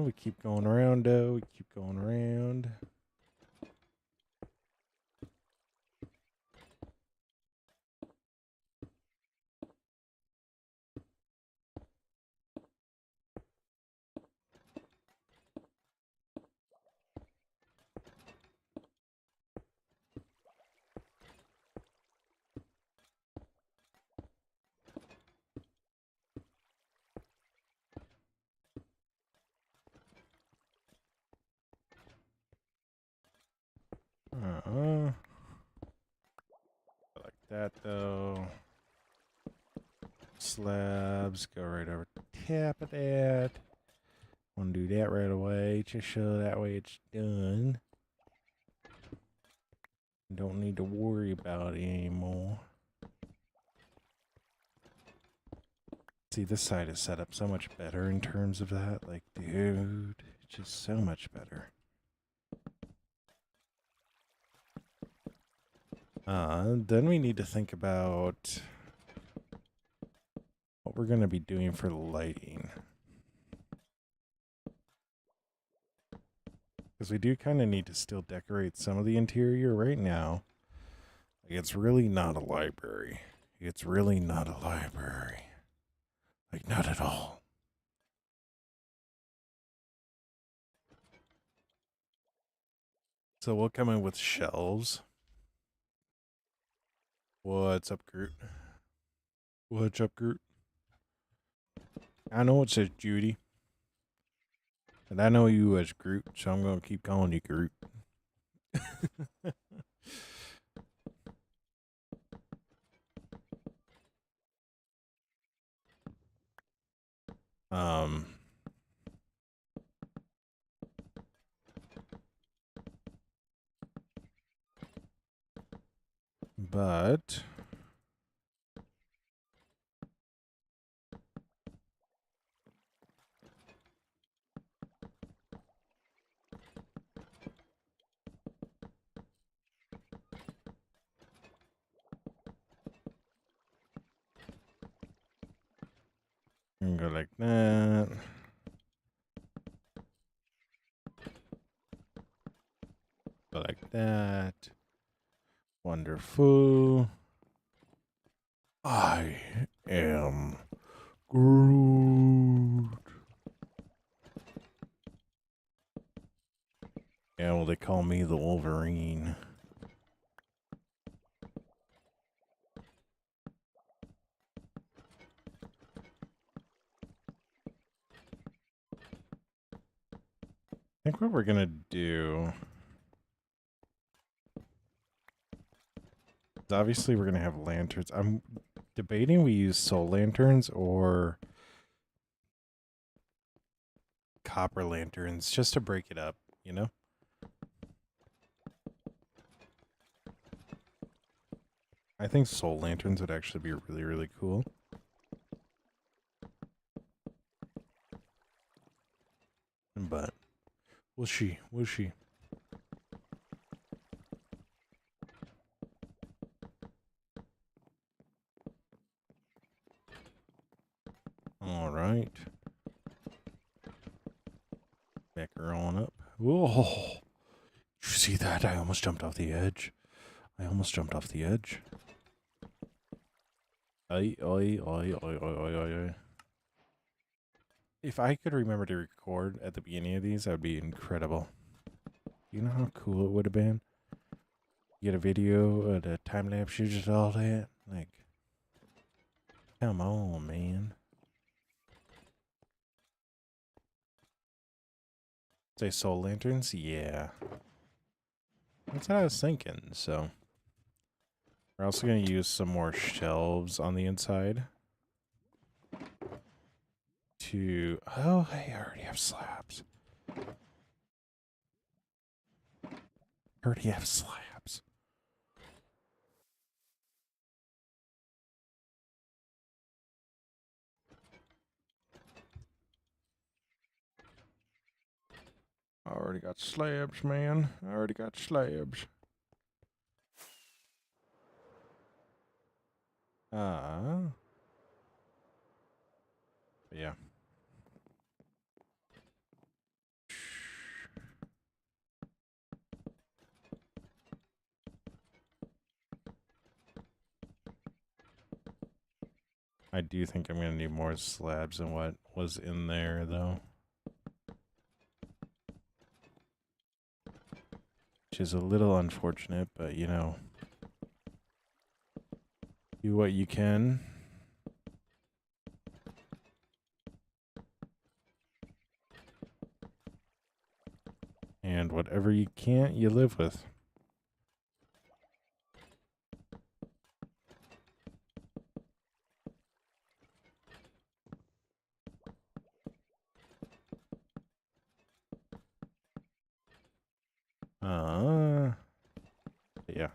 We keep going around, though. We keep going around. Like that, though. Slabs go right over top of that. Want to do that right away, just so that way it's done. Don't need to worry about it anymore. See, this side is set up so much better in terms of that. Like, dude, it's just so much better. Then we need to think about what we're going to be doing for lighting. Because we do kind of need to still decorate some of the interior right now. Like, it's really not a library. It's really not a library. Like, not at all. So we'll come in with shelves. What's up, Groot? What's up, Groot? I know it says Judy. And I know you as Groot, so I'm going to keep calling you Groot. But I'm gonna go like that. Go like that. Wonderful. I am Groot. Yeah, well, they call me the Wolverine. I think what we're gonna do is obviously we're gonna have lanterns. I'm debating we use soul lanterns or copper lanterns just to break it up, you know? I think soul lanterns would actually be really, really cool. But we'll see. We'll see. All right. Back her on up. Whoa. Did you see that? I almost jumped off the edge. I almost jumped off the edge. Oi, oi, oi, oi, oi, oi, oi. If I could remember to record at the beginning of these, that would be incredible. You know how cool it would have been? Get a video, the time lapse, you just all that. Like, come on, man. Say soul lanterns? Yeah. That's what I was thinking, so. We're also going to use some more shelves on the inside. Oh, hey, I already have slabs. I already got slabs, man. I already got slabs. Yeah. I do think I'm going to need more slabs than what was in there, though. Which is a little unfortunate, but you know, do what you can. And whatever you can't, you live with. Yeah.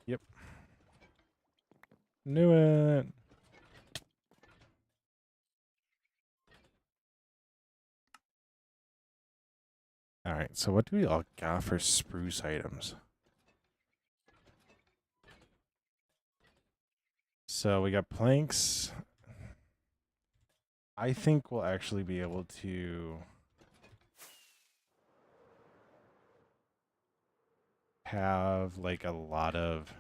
Yep. Knew it. All right, so what do we all got for spruce items? So we got planks. I think we'll actually be able to have like a lot of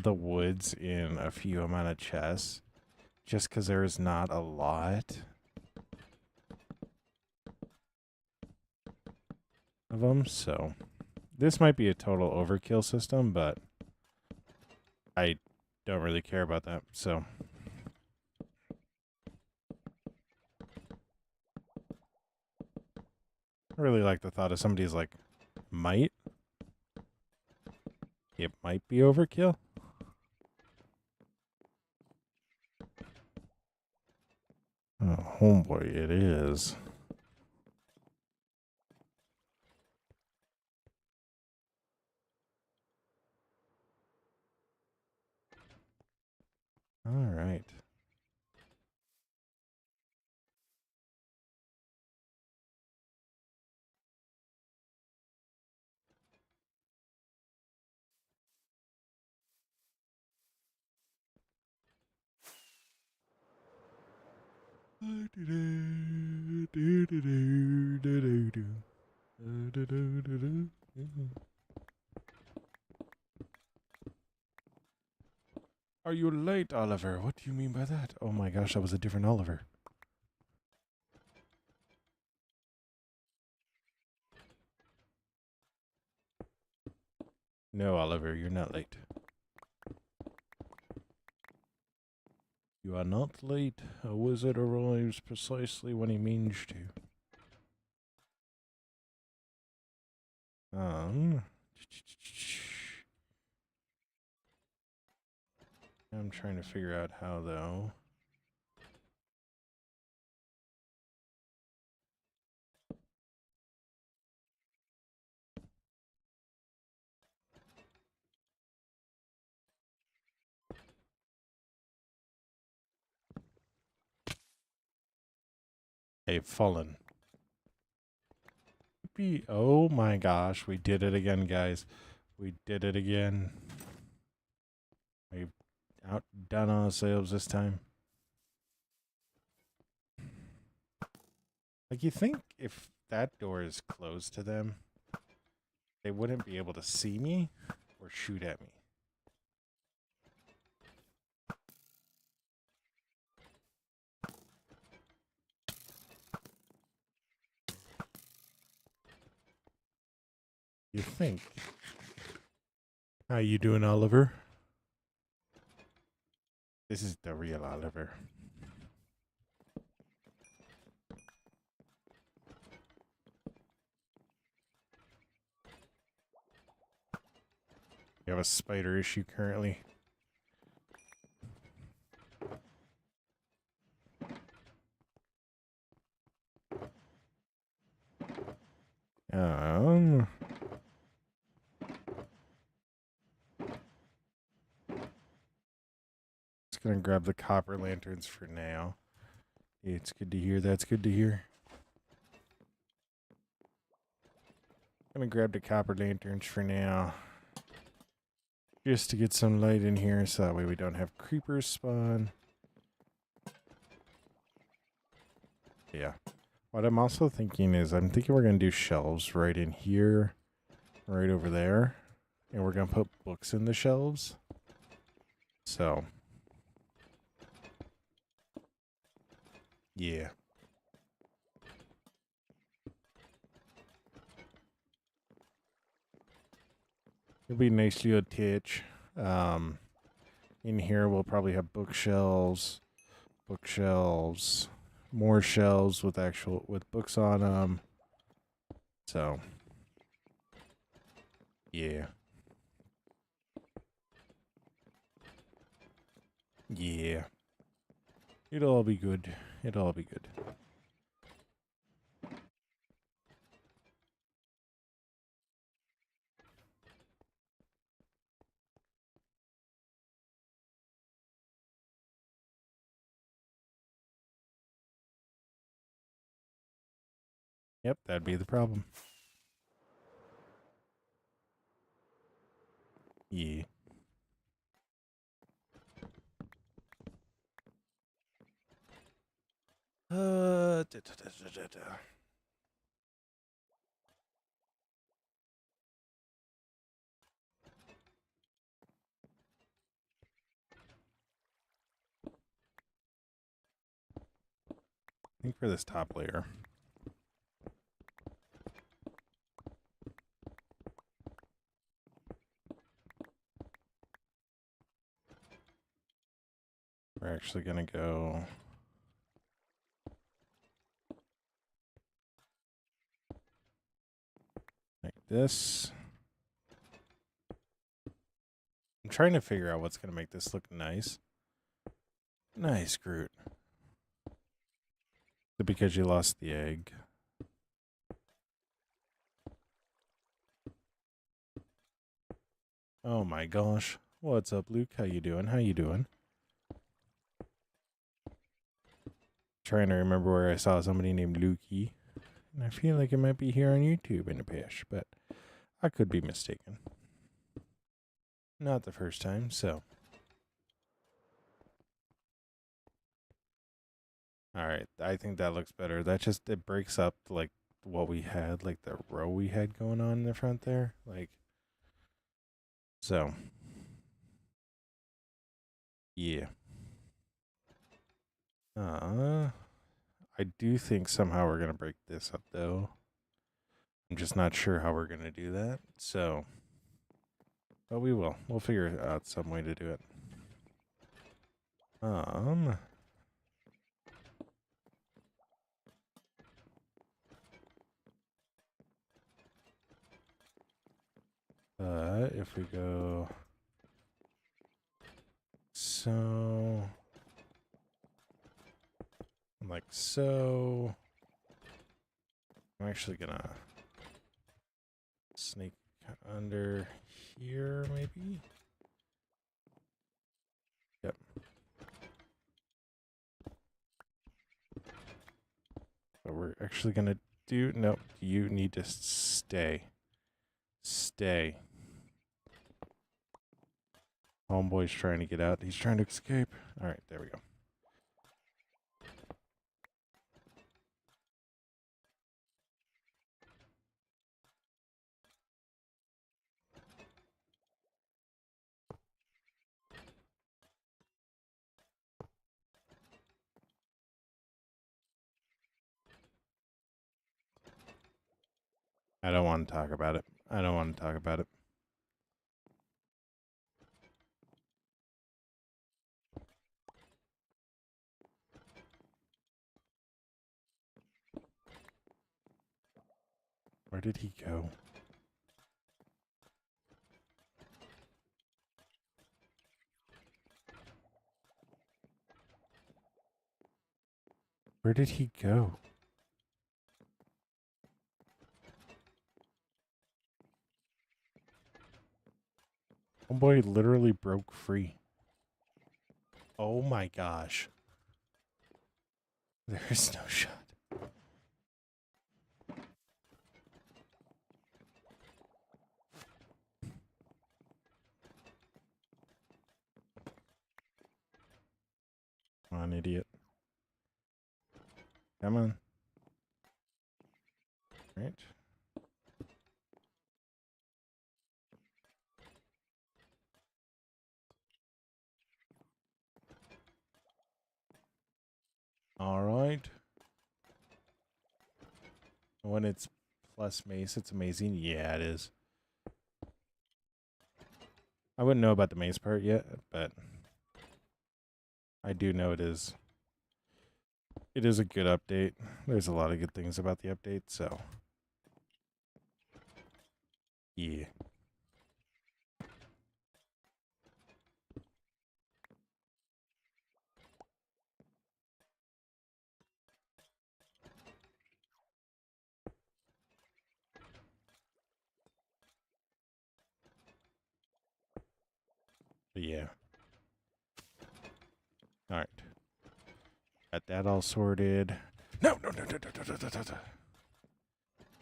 the woods in a few amount of chests, just because there is not a lot of them. So this might be a total overkill system, but I don't really care about that. So I really like the thought of somebody's like, it might be overkill. Oh, homeboy, it is. All right. Are you late, Oliver? What do you mean by that? Oh my gosh, that was a different Oliver. No, Oliver, you're not late. You are not late. A wizard arrives precisely when he means to. I'm trying to figure out how, though. They've fallen. Oh my gosh, we did it again, guys. We did it again. We've outdone ourselves this time. Like, you think if that door is closed to them, they wouldn't be able to see me or shoot at me. You think. How you doing, Oliver? This is the real Oliver. You have a spider issue currently. Um, just gonna grab the copper lanterns for now. It's good to hear. That's good to hear. Gonna grab the copper lanterns for now. Just to get some light in here so that way we don't have creepers spawn. Yeah. What I'm also thinking is I'm thinking we're going to do shelves right in here, right over there. And we're going to put books in the shelves. So. Yeah. It'll be a nice little touch. In here we'll probably have bookshelves, more shelves with books on them. So, yeah. Yeah. It'll all be good. It'll all be good. Yep, that'd be the problem. Yeah. Da, da, da, da, da. I think for this top layer. We're actually going to go like this. I'm trying to figure out what's going to make this look nice. Nice, Groot. Because you lost the egg. Oh my gosh. What's up, Luke? How you doing? How you doing? Trying to remember where I saw somebody named Lukey. And I feel like it might be here on YouTube in a past, but I could be mistaken. Not the first time, so. Alright, I think that looks better. It breaks up, like, what we had, like, the row we had going on in the front there. Like, so. Yeah. I do think somehow we're going to break this up, though. I'm just not sure how we're going to do that. So, but we will. We'll figure out some way to do it. If we go so, like so, I'm actually gonna sneak under here, maybe. Yep. But we're actually gonna do, no, you need to stay. Stay. Homeboy's trying to get out. He's trying to escape. All right, there we go. I don't want to talk about it. I don't want to talk about it. Where did he go? Where did he go? Homeboy literally broke free. Oh my gosh. There is no shot. Come on, idiot. Come on. Right. All right. When it's plus mace, it's amazing. Yeah, it is. I wouldn't know about the mace part yet, but I do know it is. It is a good update. There's a lot of good things about the update, so yeah. But yeah. All right. Got that all sorted. No.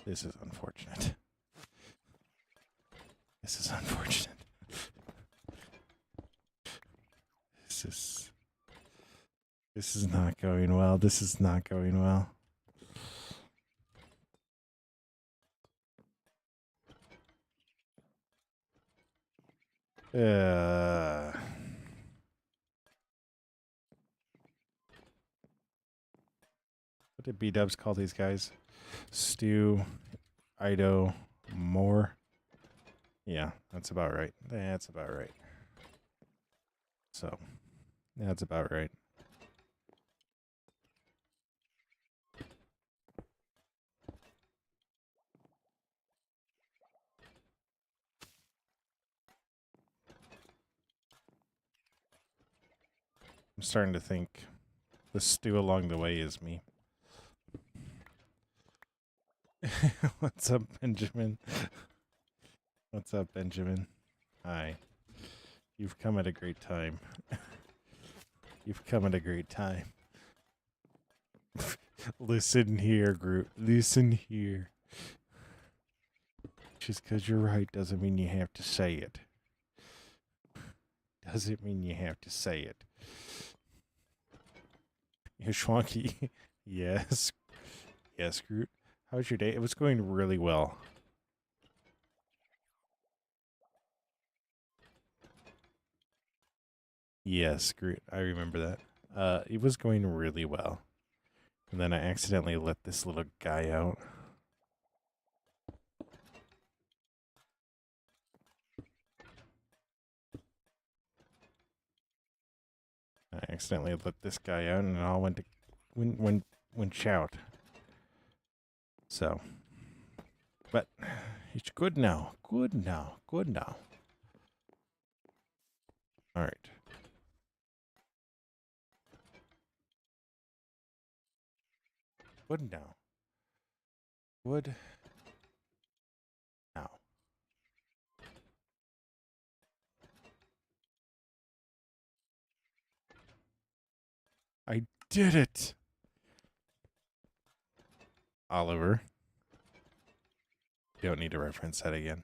This is unfortunate. This is unfortunate. This is not going well. This is not going well. What did B-dubs call these guys? Stu, Ido, Moore. Yeah, that's about right. That's about right. So, that's about right. I'm starting to think the stew along the way is me. What's up, Benjamin? What's up, Benjamin? Hi. You've come at a great time. You've come at a great time. Listen here, Groot. Listen here. Just because you're right doesn't mean you have to say it. Doesn't mean you have to say it. Schwanky. Yes. Yes, Groot. How was your day? It was going really well. Yes, Groot. I remember that. It was going really well. And then I accidentally let this little guy out. I accidentally let this guy out, and it all went shout. So, but it's good now. Good now. Good now. All right. Good now. Good now. I did it, Oliver. You don't need to reference that again.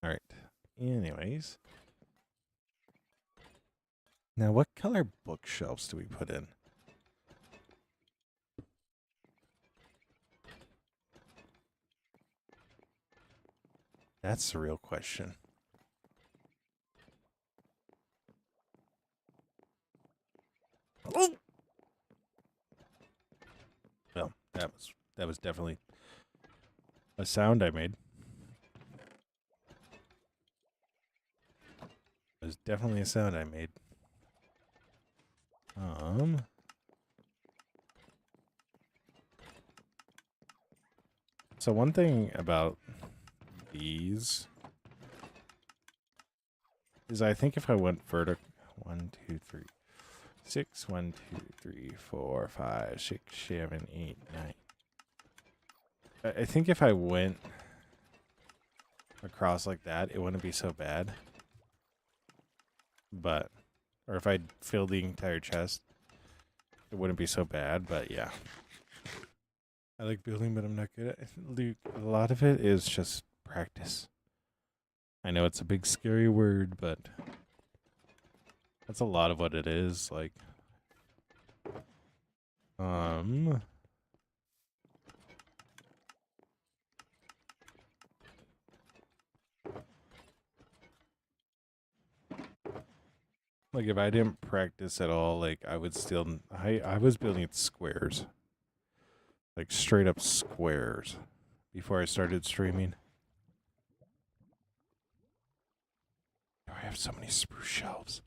All right. Anyways. Now, what color bookshelves do we put in? That's the real question. Oh! Well, that was definitely a sound I made. It was definitely a sound I made. So one thing about these is I think if I went vertical, 1, 2, 3, 6, 1, 2, 3, 4, 5, 6, 7, 8, 9. I think if I went across like that, it wouldn't be so bad. But, or if I filled the entire chest, it wouldn't be so bad. But yeah, I like building, but I'm not good at it. Luke, a lot of it is just practice. I know it's a big scary word, but that's a lot of what it is. Like, like if I didn't practice at all, like I would still, I was building squares, like straight up squares before I started streaming. I have so many spruce shelves.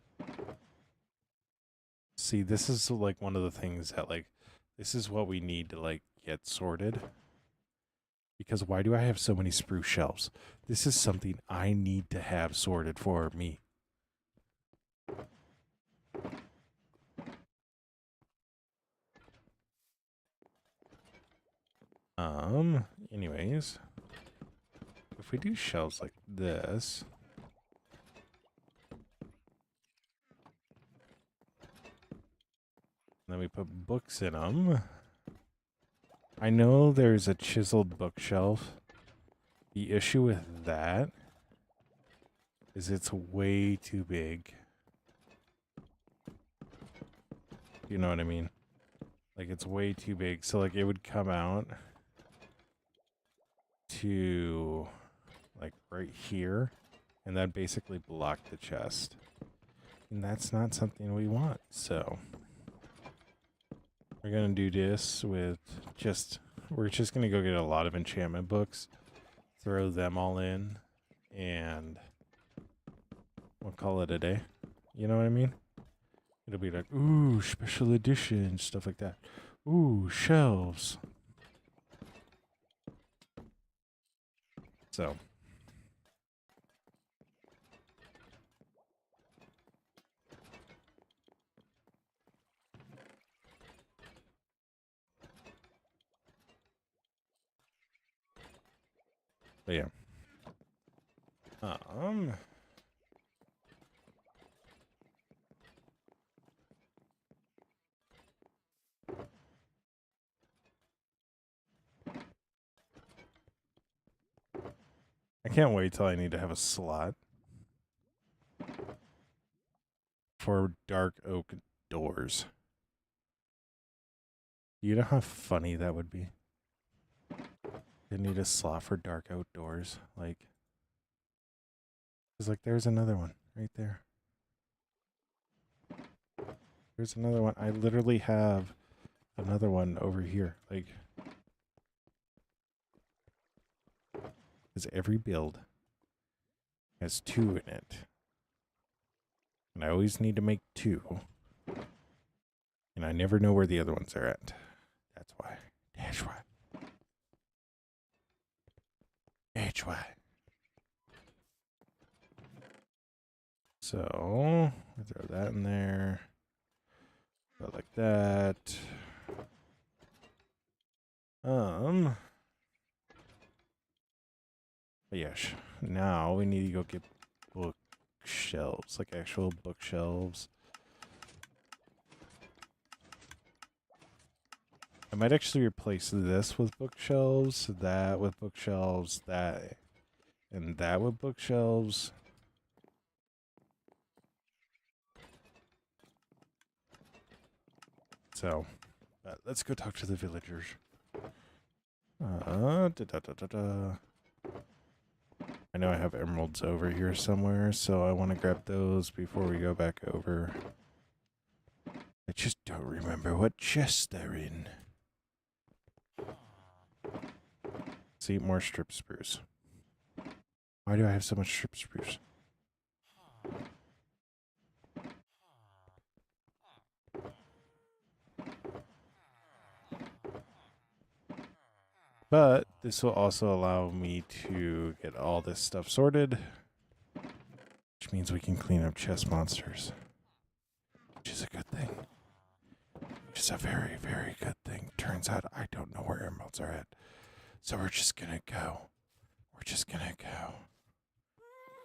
See, this is like one of the things that like, this is what we need to like get sorted. Because why do I have so many spruce shelves? This is something I need to have sorted for me. Anyways, if we do shelves like this, then we put books in them. I know there's a chiseled bookshelf. The issue with that is it's way too big. You know what I mean? Like it's way too big. So like it would come out to like right here, and that basically block the chest. And that's not something we want. So we're going to do this with we're just going to go get a lot of enchantment books, throw them all in, and we'll call it a day. You know what I mean? It'll be like, ooh, special edition, stuff like that. Ooh, shelves. So. But yeah. I can't wait till I need to have a slot for dark oak doors. You know how funny that would be? I need a slot for dark outdoors. Like, it's like there's another one right there. There's another one. I literally have another one over here. Like, because every build has 2 in it. And I always need to make 2. And I never know where the other ones are at. That's why. That's why. That's why. So, I throw that in there. Go like that. But yes, now we need to go get bookshelves, like actual bookshelves. I might actually replace this with bookshelves, that with bookshelves, that, and that with bookshelves. So, let's go talk to the villagers. I know I have emeralds over here somewhere, so I want to grab those before we go back over. I just don't remember what chest they're in. See, more strip spruce. Why do I have so much strip spruce? But this will also allow me to get all this stuff sorted, which means we can clean up chest monsters, which is a good thing. Which is a very, very good thing. Turns out I don't know where emeralds are at. So we're just gonna go. We're just gonna go.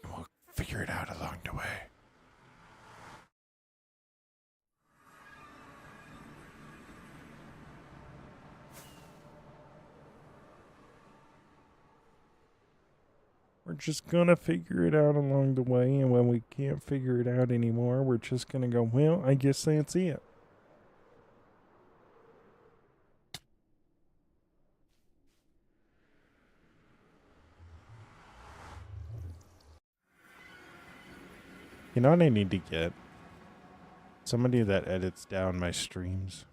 And we'll figure it out along the way. We're just gonna figure it out along the way, and when we can't figure it out anymore, we're just gonna go, well, I guess that's it. You know what I need to get? Somebody that edits down my streams.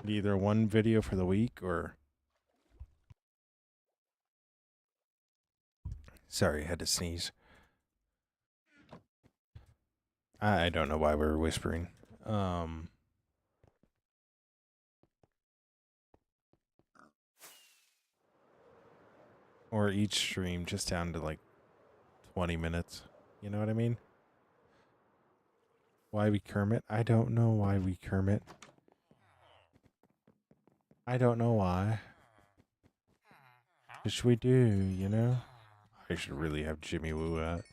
Either one video for the week or... Sorry, I had to sneeze. I don't know why we're whispering. Or each stream just down to like 20 minutes. You know what I mean? Why we Kermit? I don't know why we Kermit. I don't know why. Which we do, you know? I should really have Jimmy Woo out.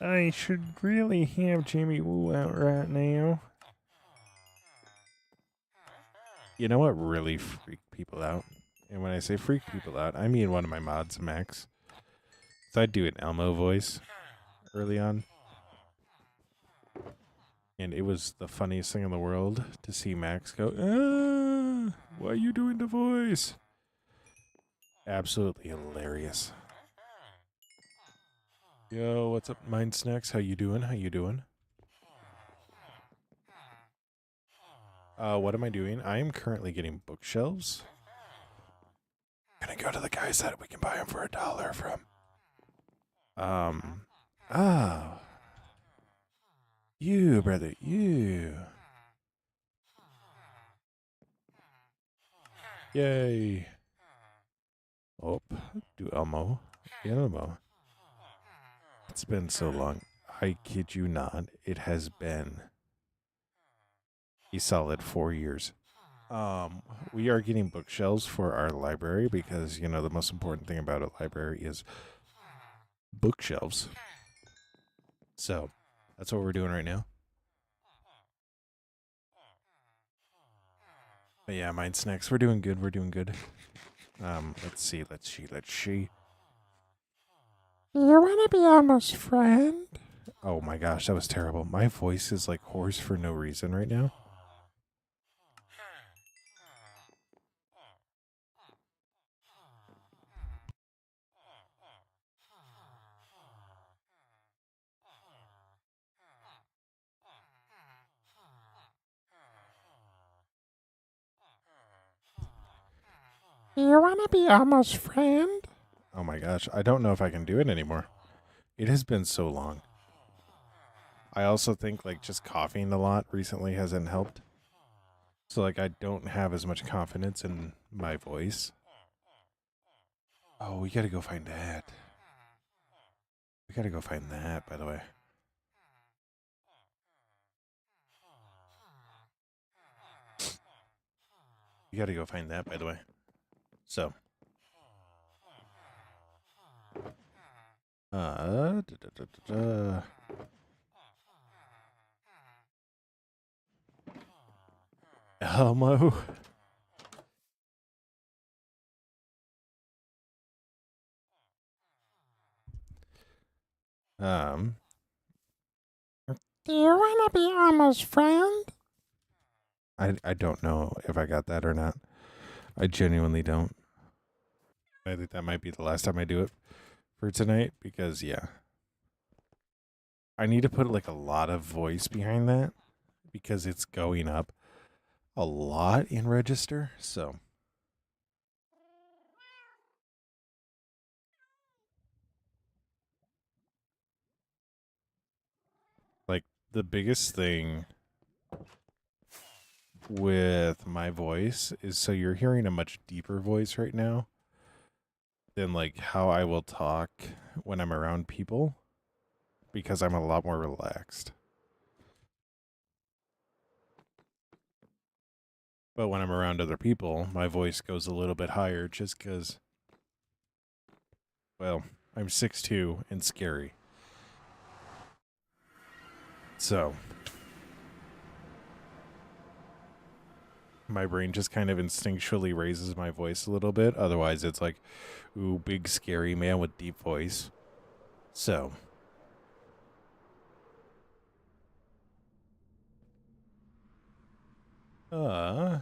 I should really have Jimmy Woo out right now. You know what really freaked people out? And when I say freak people out, I mean one of my mods, Max. So I'd do an Elmo voice early on. And it was the funniest thing in the world to see Max go, why are you doing the voice? Absolutely hilarious. Yo, what's up, Mind Snacks? How you doing? How you doing? What am I doing? I am currently getting bookshelves. Gonna go to the guys that we can buy them for $1 from. You, brother, you. Yay. Oh, do Elmo. Elmo. It's been so long. I kid you not. It has been a solid 4 years. We are getting bookshelves for our library because, you know, the most important thing about a library is bookshelves. So that's what we're doing right now. But yeah, Mind Snacks, we're doing good. We're doing good. Let's see. You want to be Elmo's friend? Oh my gosh, that was terrible. My voice is like hoarse for no reason right now. You wanna be Elmo's friend? Oh my gosh, I don't know if I can do it anymore. It has been so long. I also think like just coughing a lot recently hasn't helped. So like I don't have as much confidence in my voice. Oh, we gotta go find that. We gotta go find that, by the way. We gotta go find that, by the way. So, da, da, da, da, da. Elmo. Um, Do you wanna be Elmo's friend? I don't know if I got that or not. I genuinely don't. I think that might be the last time I do it for tonight because yeah. I need to put like a lot of voice behind that because it's going up a lot in register. So like the biggest thing with my voice is so you're hearing a much deeper voice right now than like how I will talk when I'm around people because I'm a lot more relaxed. But when I'm around other people, my voice goes a little bit higher just because, well, I'm 6'2" and scary. So my brain just kind of instinctually raises my voice a little bit. Otherwise, it's like, ooh, big scary man with deep voice. So, uh,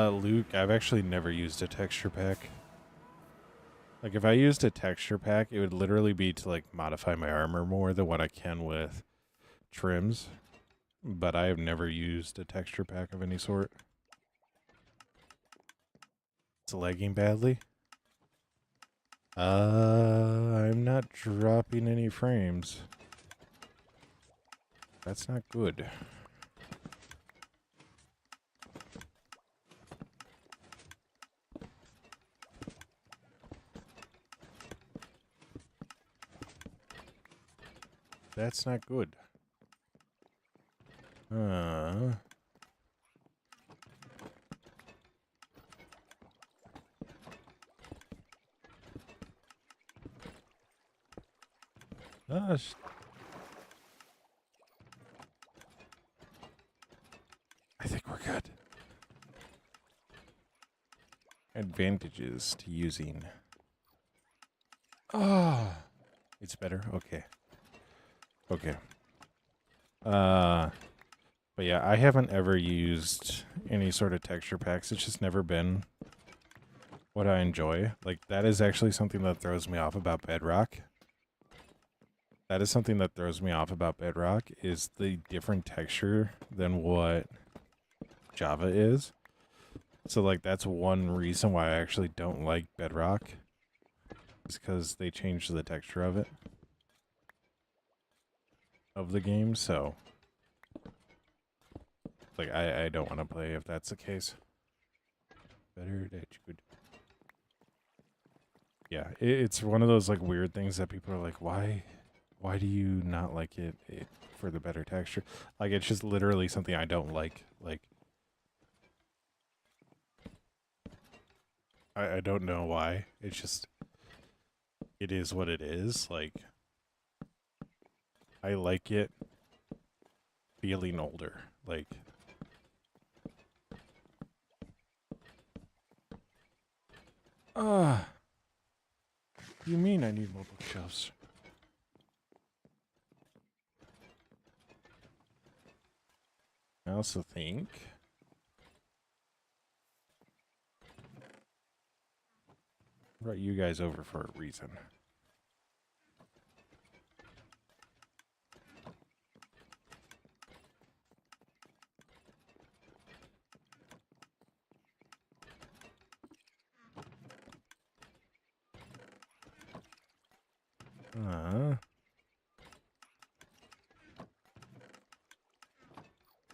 Luke, I've actually never used a texture pack. Like, if I used a texture pack, it would literally be to, like, modify my armor more than what I can with trims. But I have never used a texture pack of any sort. It's lagging badly. I'm not dropping any frames. That's not good. That's not good. Gosh. I think we're good. Advantages to using. Oh, it's better. Okay. Okay. But yeah, I haven't ever used any sort of texture packs. It's just never been what I enjoy. Like that is actually something that throws me off about Bedrock. That is something that throws me off about Bedrock is the different texture than what Java is. So like that's one reason why I actually don't like Bedrock. Is because they changed the texture of it. Of the game, so like I don't want to play if that's the case. Better that you could. Yeah, it's one of those like weird things that people are like, why do you not like it for the better texture? Like it's just literally something I don't like. Like I don't know why. It's just it is what it is. Like I like it feeling older. Like you mean I need more bookshelves? I also think I brought you guys over for a reason.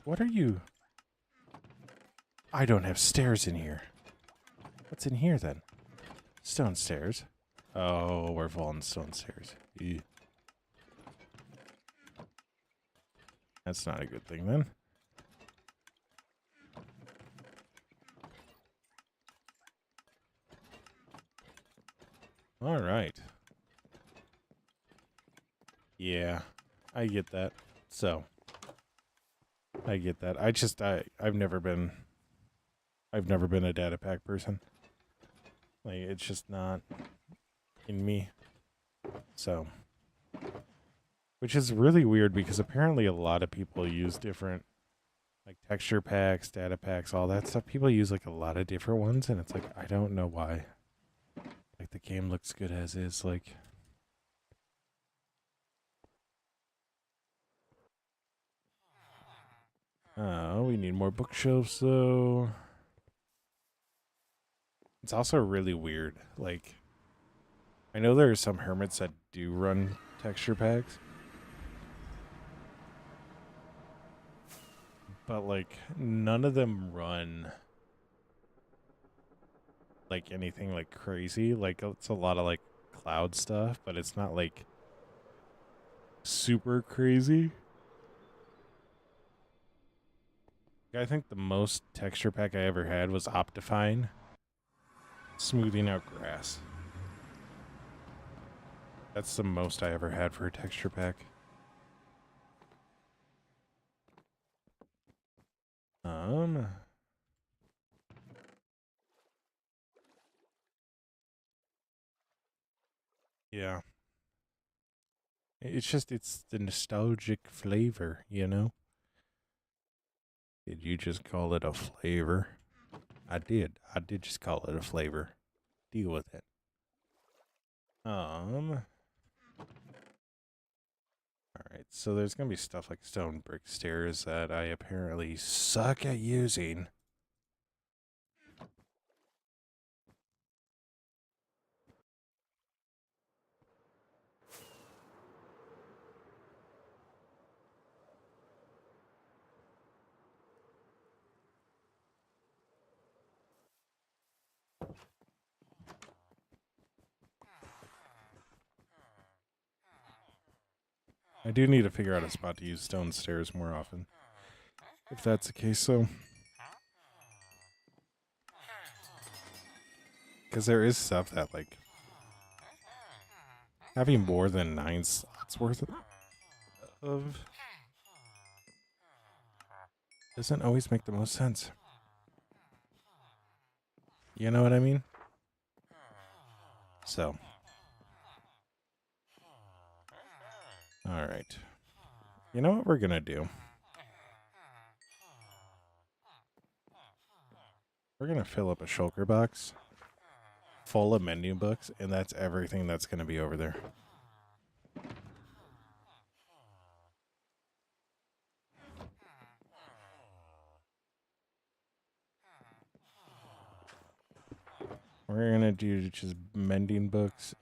What are you? I don't have stairs in here. What's in here then? Stone stairs. Oh, we're falling stone stairs. Ew. That's not a good thing then. All right. Yeah, I get that. So, I get that. I've never been a data pack person. Like, it's just not in me. So, which is really weird because apparently a lot of people use different like texture packs, data packs, all that stuff. People use like a lot of different ones, and it's like I don't know why. Like the game looks good as is. Like, oh, we need more bookshelves though. It's also really weird. Like, I know there are some hermits that do run texture packs, but like none of them run like anything like crazy. Like it's a lot of like cloud stuff, but it's not like super crazy. I think the most texture pack I ever had was Optifine, smoothing out grass. That's the most I ever had for a texture pack. Um, yeah. It's the nostalgic flavor, you know? Did you just call it a flavor? I did. I did just call it a flavor. Deal with it. All right. So there's gonna be stuff like stone brick stairs that I apparently suck at using. I do need to figure out a spot to use stone stairs more often. If that's the case, so. Because there is stuff that, like, having more than 9 slots worth of doesn't always make the most sense. You know what I mean? So. Alright. You know what we're gonna do? We're gonna fill up a shulker box full of menu books, and that's everything that's gonna be over there. We're gonna do just mending books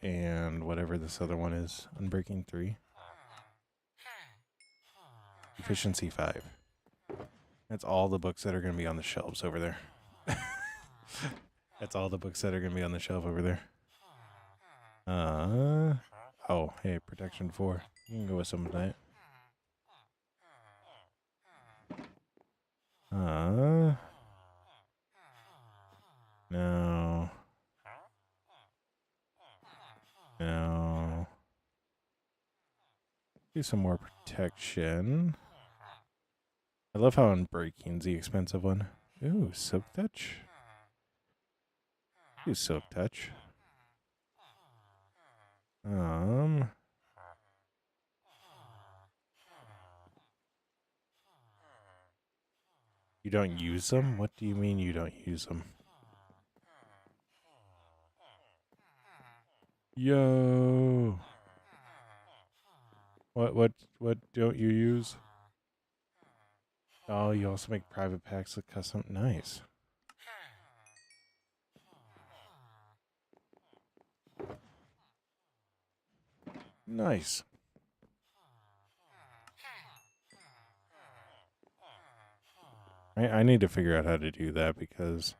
and whatever this other one is, Unbreaking 3. Efficiency 5. That's all the books that are going to be on the shelves over there. That's all the books that are going to be on the shelf over there. Oh, hey, Protection 4. You can go with some of that. No. No. Do some more protection. I love how Unbreaking's the expensive one. Ooh, Silk Touch. Do Silk Touch. You don't use them? What do you mean you don't use them? Yo. What don't you use? Oh, you also make private packs with custom. Nice. Nice. I need to figure out how to do that because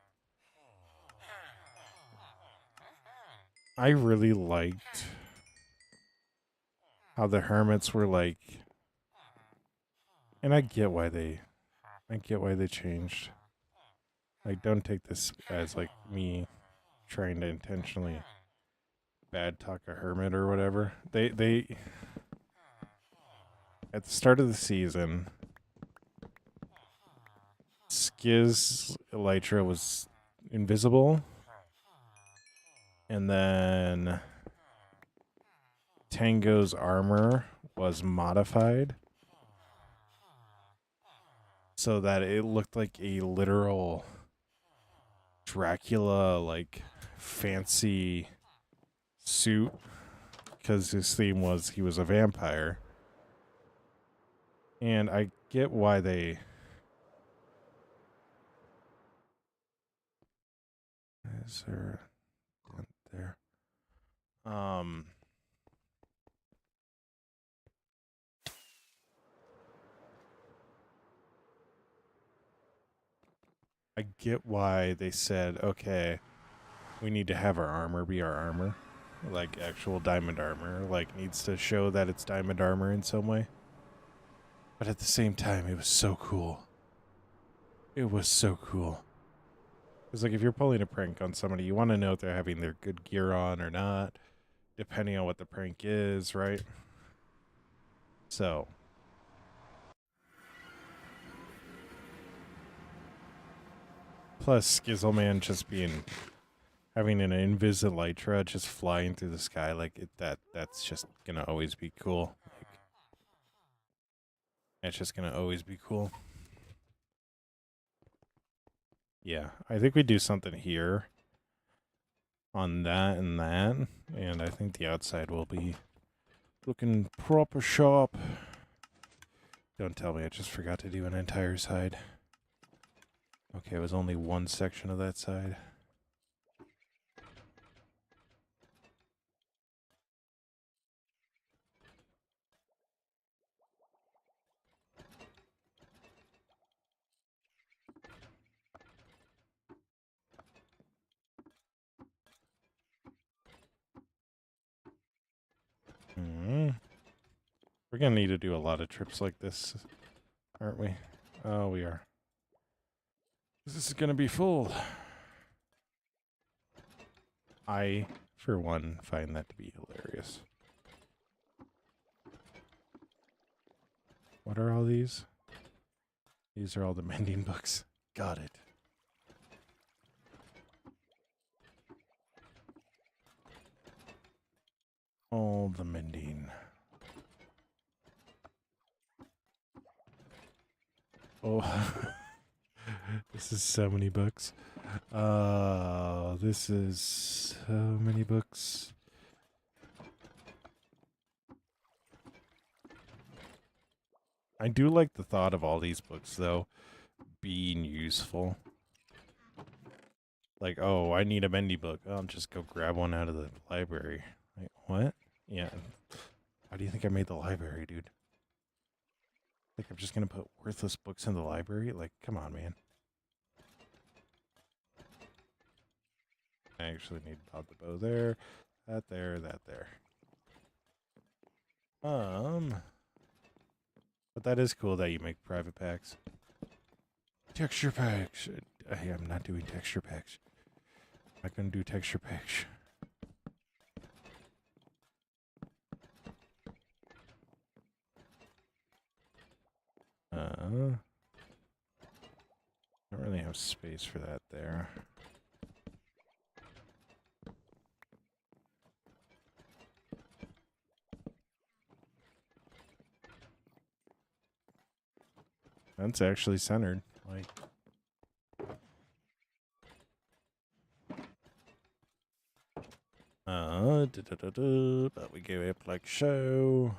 I really liked how the hermits were like, and I get why they changed. Like, don't take this as like me trying to intentionally bad talk a hermit or whatever. They at the start of the season, Skizz Elytra was invisible, and then Tango's armor was modified so that it looked like a literal Dracula, like fancy suit, because his theme was he was a vampire. And I get why they. Is there a dent there? I get why they said, okay, we need to have our armor be our armor. Like actual diamond armor. Like needs to show that it's diamond armor in some way. But at the same time, it was so cool. It was so cool. It's like if you're pulling a prank on somebody, you want to know if they're having their good gear on or not, depending on what the prank is, right? So, plus Skizzleman just being having an Inviselytra just flying through the sky like that's just gonna always be cool. Like, it's just gonna always be cool. Yeah, I think we do something here on that, and I think the outside will be looking proper sharp. Don't tell me I just forgot to do an entire side. Okay, it was only one section of that side. We're gonna need to do a lot of trips like this, aren't we? Oh, we are. This is gonna be full. I, for one, find that to be hilarious. What are all these? These are all the mending books. Got it. All the mending. Oh, this is so many books. This is so many books. I do like the thought of all these books, though, being useful. Like, oh, I need a bendy book. I'll just go grab one out of the library. Like, what? Yeah. How do you think I made the library, dude? Like, I'm just gonna put worthless books in the library? Like, come on, man. I actually need Bob the Bow there, that there, that there. But that is cool that you make private packs. Texture packs. Hey, I'm not doing texture packs. I'm not gonna do texture packs. Don't really have space for that there. That's actually centered. Like, but we give it like show.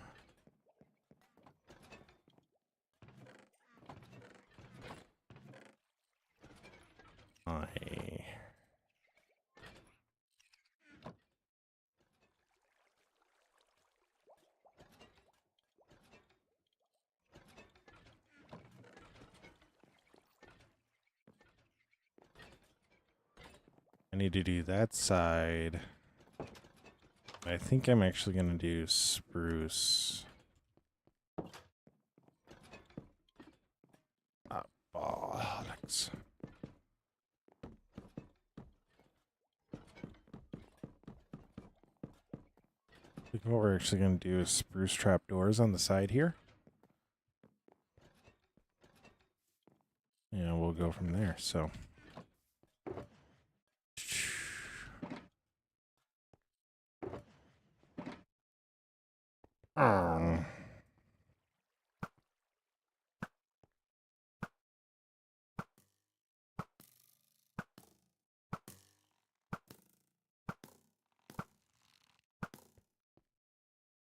I need to do that side. I think I'm actually going to do spruce. Bollocks. I think what we're actually going to do is spruce trapdoors on the side here. Yeah, we'll go from there. So. Oh.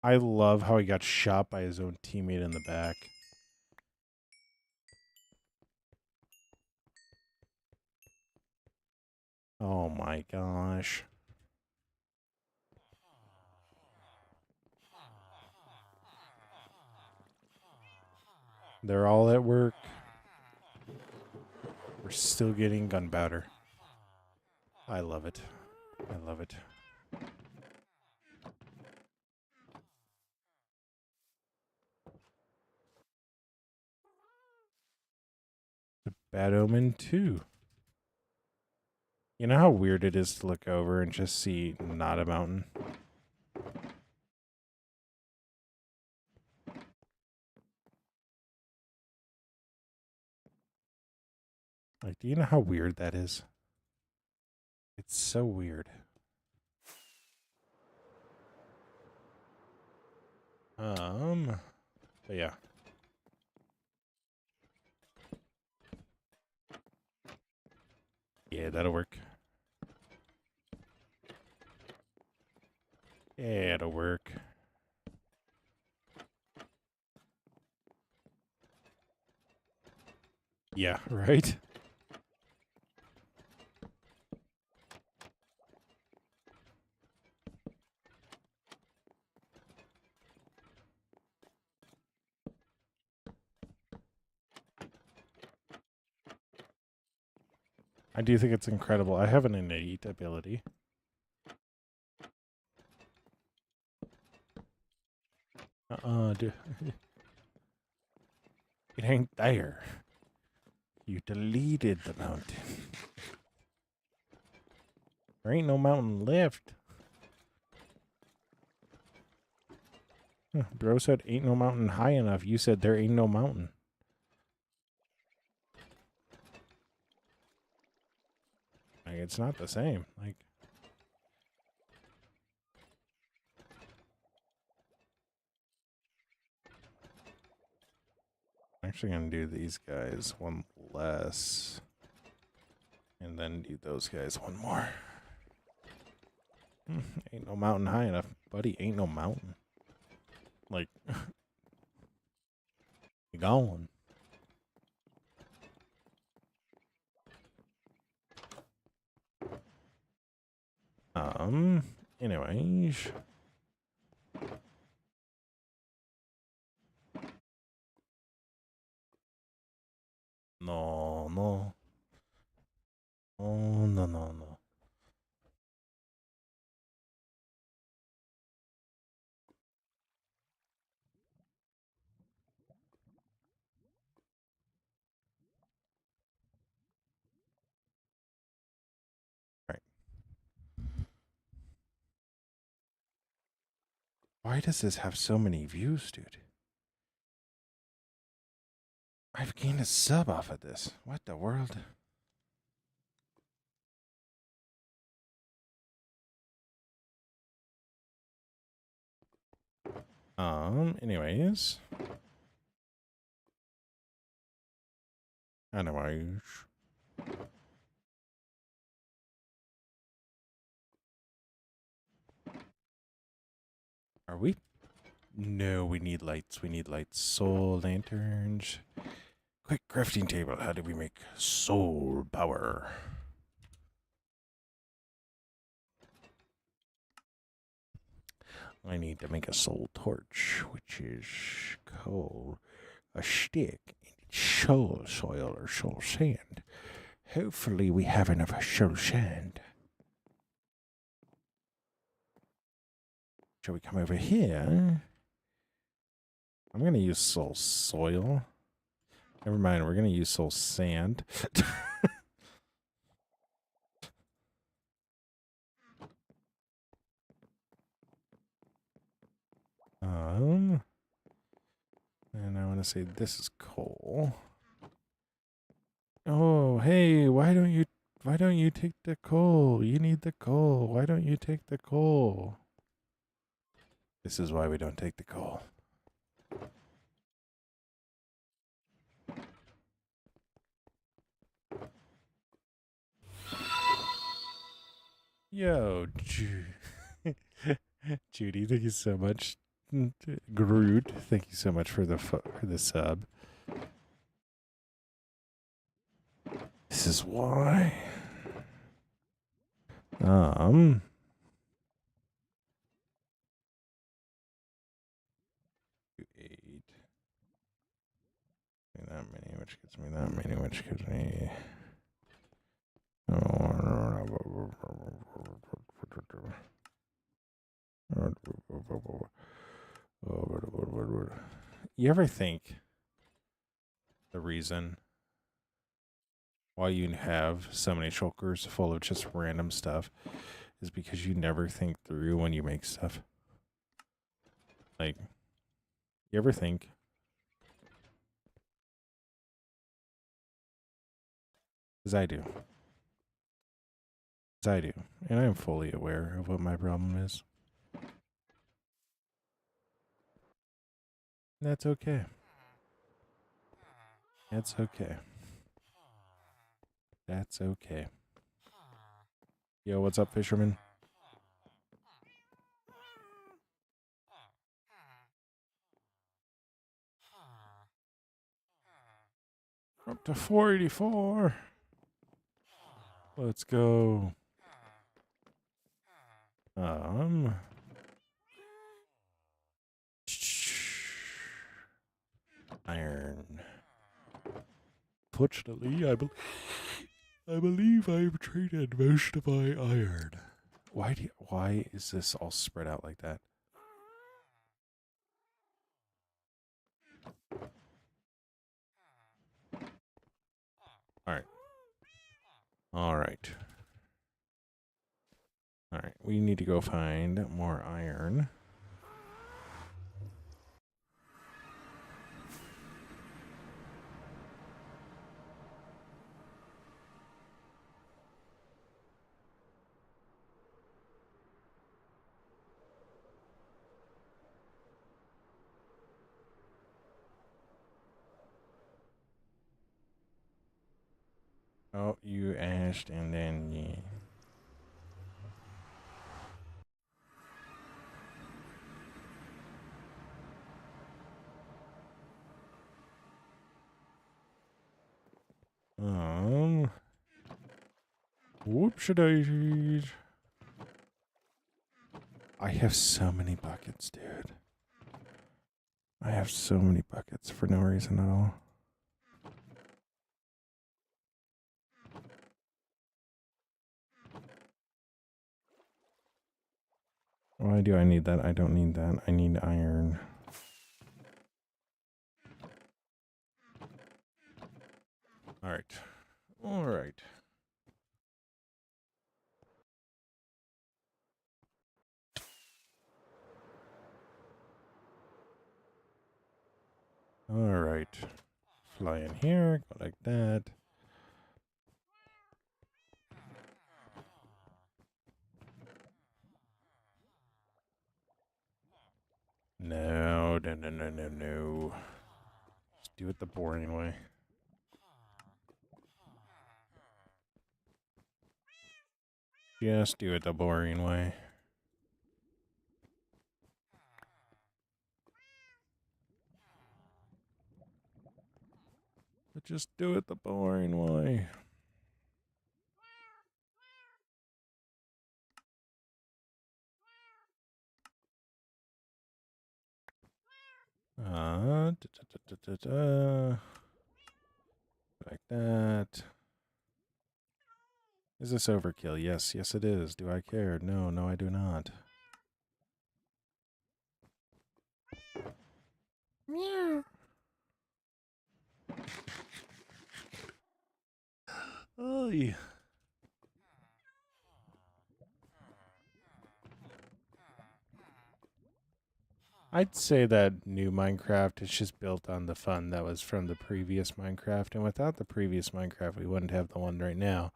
I love how he got shot by his own teammate in the back. Oh my gosh. They're all at work. We're still getting gunpowder. I love it. I love it. The Bad Omen 2. You know how weird it is to look over and just see not a mountain? Like, do you know how weird that is? It's so weird. But yeah. Yeah, that'll work. Yeah, it'll work. Yeah, right? I do think it's incredible. I have an innate ability. Dude. It ain't there. You deleted the mountain. There ain't no mountain left. Bro said ain't no mountain high enough. You said there ain't no mountain. Like, it's not the same. Like, I'm actually going to do these guys one less. And then do those guys one more. Ain't no mountain high enough. Buddy, ain't no mountain. Like, you gone. Anyways. No, no. Oh, no, no, no. Right. Why does this have so many views, dude? I've gained a sub off of this. What the world? Anyways. Anyways. Are we? No, we need lights. We need lights. Soul lanterns. Quick crafting table. How do we make soul power? I need to make a soul torch, which is coal, a stick, and soul soil or soul sand. Hopefully we have enough soul sand. Shall we come over here? I'm going to use soul soil. Never mind, we're going to use soul sand. And I want to say this is coal. Oh, hey, why don't you take the coal? You need the coal. Why don't you take the coal? This is why we don't take the coal. Yo, Judy, thank you so much. Groot, thank you so much for the sub. This is why. 8. That many, which gets me that many, which gives me. You ever think the reason why you have so many shulkers full of just random stuff is because you never think through when you make stuff? Like, you ever think? Because I do. Because I do. And I am fully aware of what my problem is. That's okay. That's okay. That's okay. Yo, what's up, fisherman? Up to 484. Let's go. Iron. Fortunately, I believe I've traded most of my iron. Why is this all spread out like that? All right. All right. All right. We need to go find more iron. Oh, you asked and then yeah. Whoopsie-daisies. I have so many buckets, dude. I have so many buckets for no reason at all. Why do I need that? I don't need that. I need iron. All right. All right. All right. Fly in here. Go like that. No, no, no, no, no, no. Just do it the boring way. Just do it the boring way. But just do it the boring way. Like that. Is this overkill? Yes, yes it is. Do I care? No, no I do not. Meow. Oh, yeah. I'd say that new Minecraft is just built on the fun that was from the previous Minecraft, and without the previous Minecraft, we wouldn't have the one right now.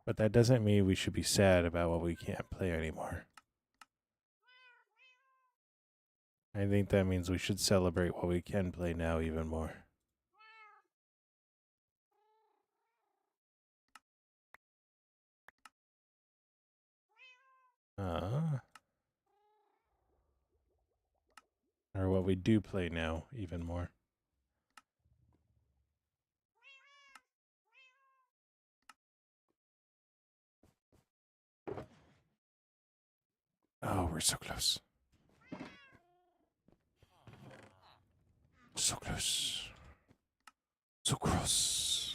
But that doesn't mean we should be sad about what we can't play anymore. I think that means we should celebrate what we can play now even more. Or what we do play now even more. Oh, we're so close. So close. So close.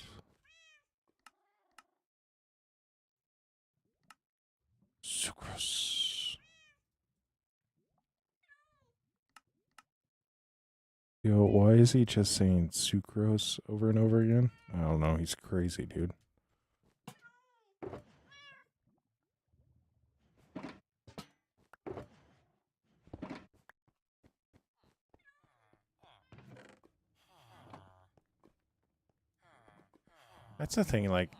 Sucrose. Yo, why is he just saying sucrose over and over again? I don't know. He's crazy, dude. That's the thing, like,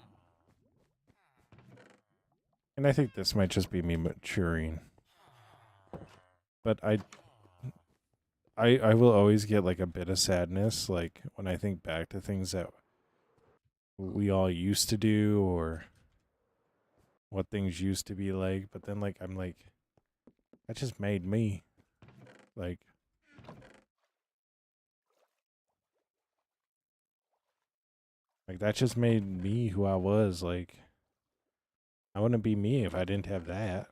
and I think this might just be me maturing, but I will always get like a bit of sadness, like when I think back to things that we all used to do or what things used to be like. But then, like, I'm like, that just made me, like, that just made me who I was. Like, I wouldn't be me if I didn't have that.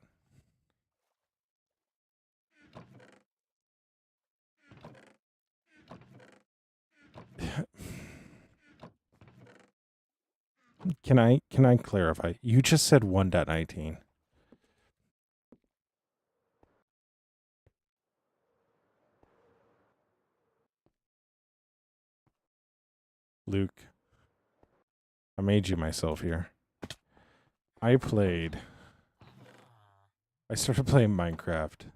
Can I clarify? You just said 1.19. Luke, I made you myself here. I started playing Minecraft.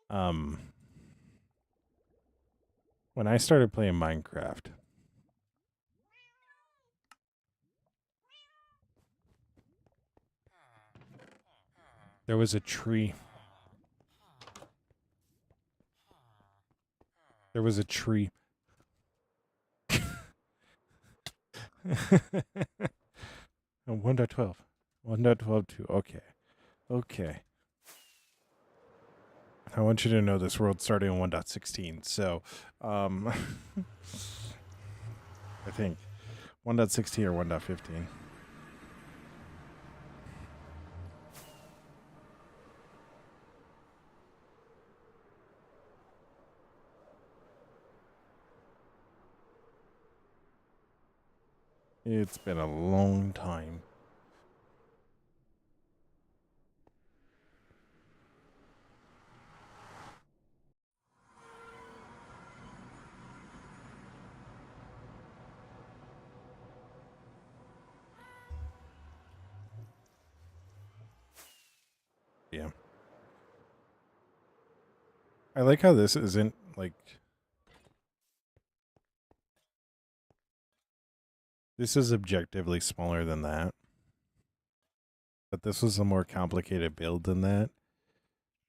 Um when I started playing Minecraft, there was a tree. There was a tree. 1.12. 1.12.2. Okay. Okay. I want you to know this world started in 1.16. So, I think 1.16 or 1.15. It's been a long time. Yeah. I like how this isn't like this is objectively smaller than that. But this was a more complicated build than that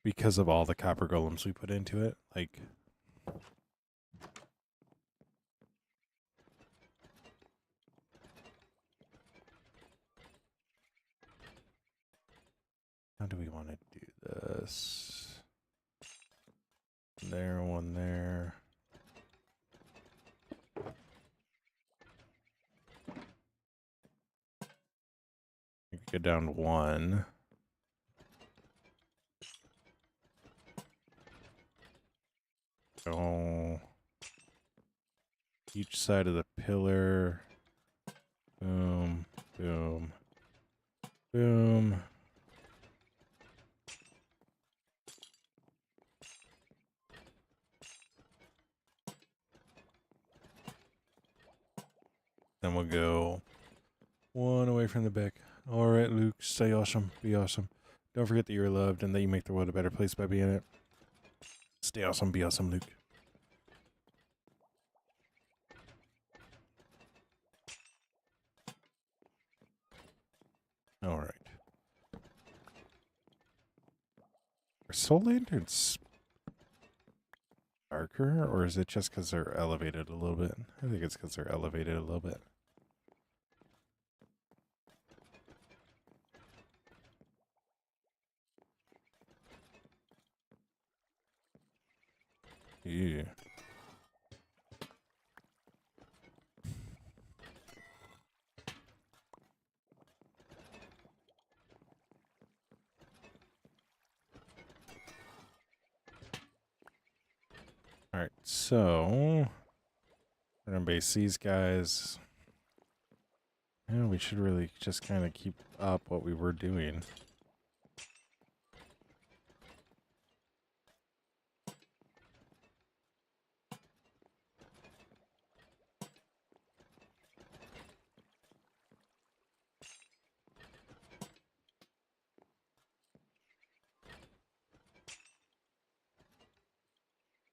because of all the copper golems we put into it. Like, how do we want to do this? There, one there. We could go down to one. Go each side of the pillar. Boom, boom, boom. we'll go one away from the back. All right, Luke, stay awesome. Be awesome. Don't forget that you're loved and that you make the world a better place by being it. Stay awesome. Be awesome, Luke. All right. Are soul lanterns darker, or is it just because they're elevated a little bit? I think it's because they're elevated a little bit. Yeah. All right, so we're gonna base these guys. Yeah, we should really just kind of keep up what we were doing.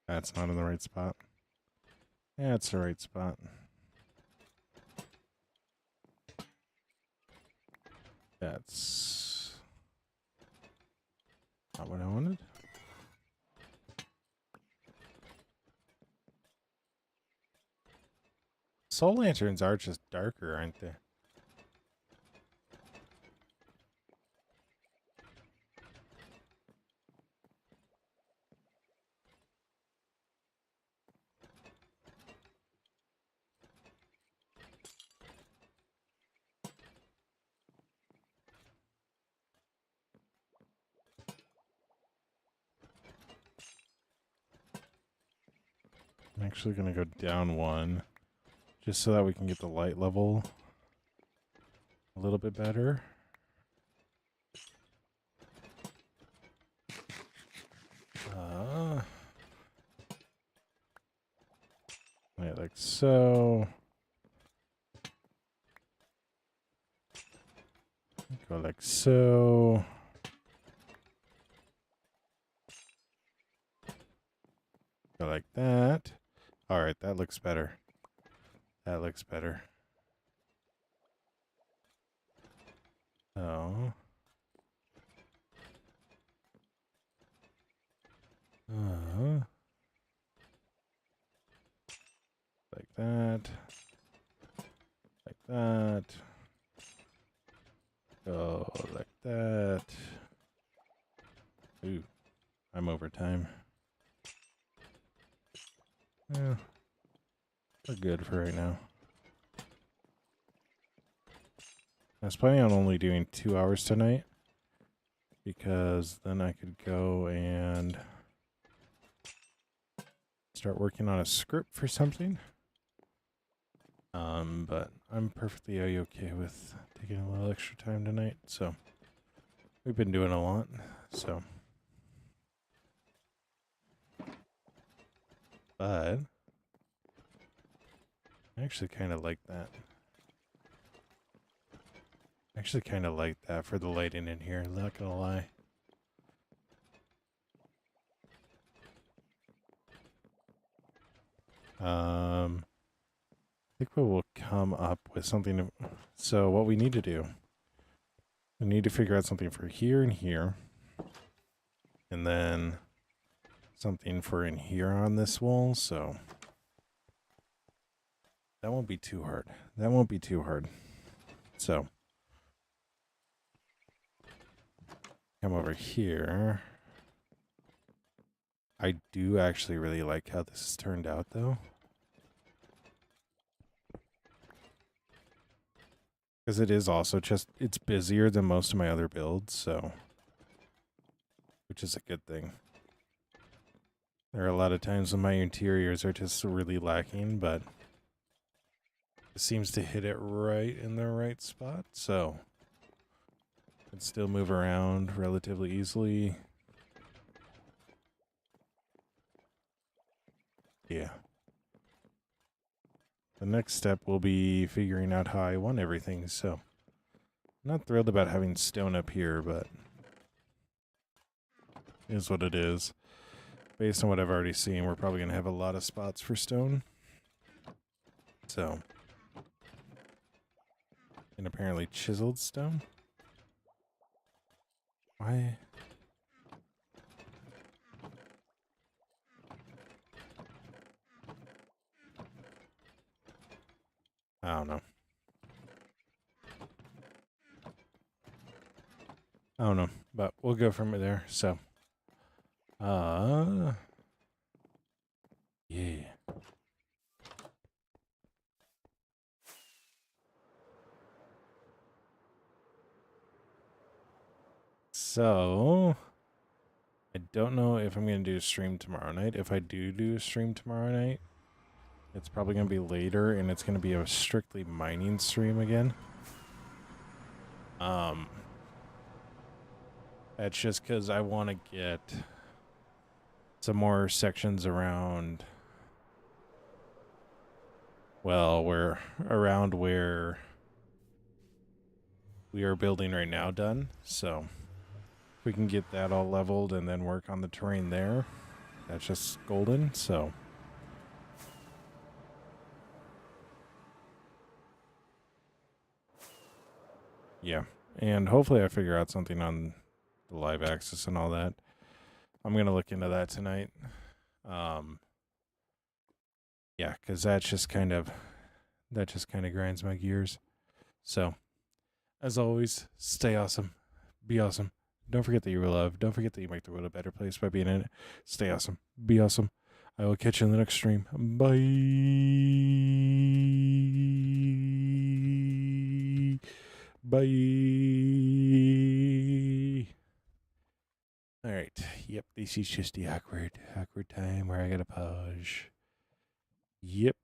That's not in the right spot. Yeah, it's the right spot. That's not what I wanted. Soul lanterns are just darker, aren't they? I'm actually going to go down one just so that we can get the light level a little bit better. Wait, like so. Go like so. Go like that. All right, that looks better. That looks better. Oh. Like that. Like that. Go like that. Ooh, I'm over time. Yeah, we're good for right now. I was planning on only doing 2 hours tonight because then I could go and start working on a script for something. But I'm perfectly okay with taking a little extra time tonight. So we've been doing a lot. So, but I actually kind of like that. I actually kind of like that for the lighting in here. Not gonna lie. I think we will come up with something. So what we need to do, we need to figure out something for here and here. And then something for in here on this wall. So that won't be too hard. That won't be too hard. So come over here. I do actually really like how this has turned out though. Because it is also just, it's busier than most of my other builds, so. Which is a good thing. There are a lot of times when my interiors are just really lacking, but it seems to hit it right in the right spot, so. Can still move around relatively easily. Yeah. the next step will be figuring out how I want everything. So I'm not thrilled about having stone up here, but it is what it is. Based on what I've already seen, we're probably going to have a lot of spots for stone. So, and apparently chiseled stone. Why? I don't know. I don't know, but we'll go from there. So, yeah. So, I don't know if I'm going to do a stream tomorrow night. If I do a stream tomorrow night, it's probably going to be later, and it's going to be a strictly mining stream again. That's just because I want to get some more sections around, well, where we are building right now done. So if we can get that all leveled and then work on the terrain there, that's just golden. So yeah, and hopefully I figure out something on the live access and all that. I'm going to look into that tonight. Yeah, because that just kind of grinds my gears. So as always, stay awesome, be awesome. Don't forget that you were loved. Don't forget that you make the world a better place by being in it. Stay awesome, be awesome. I will catch you in the next stream. Bye. Bye. All right. Yep. This is just the awkward time where I gotta pause. Yep.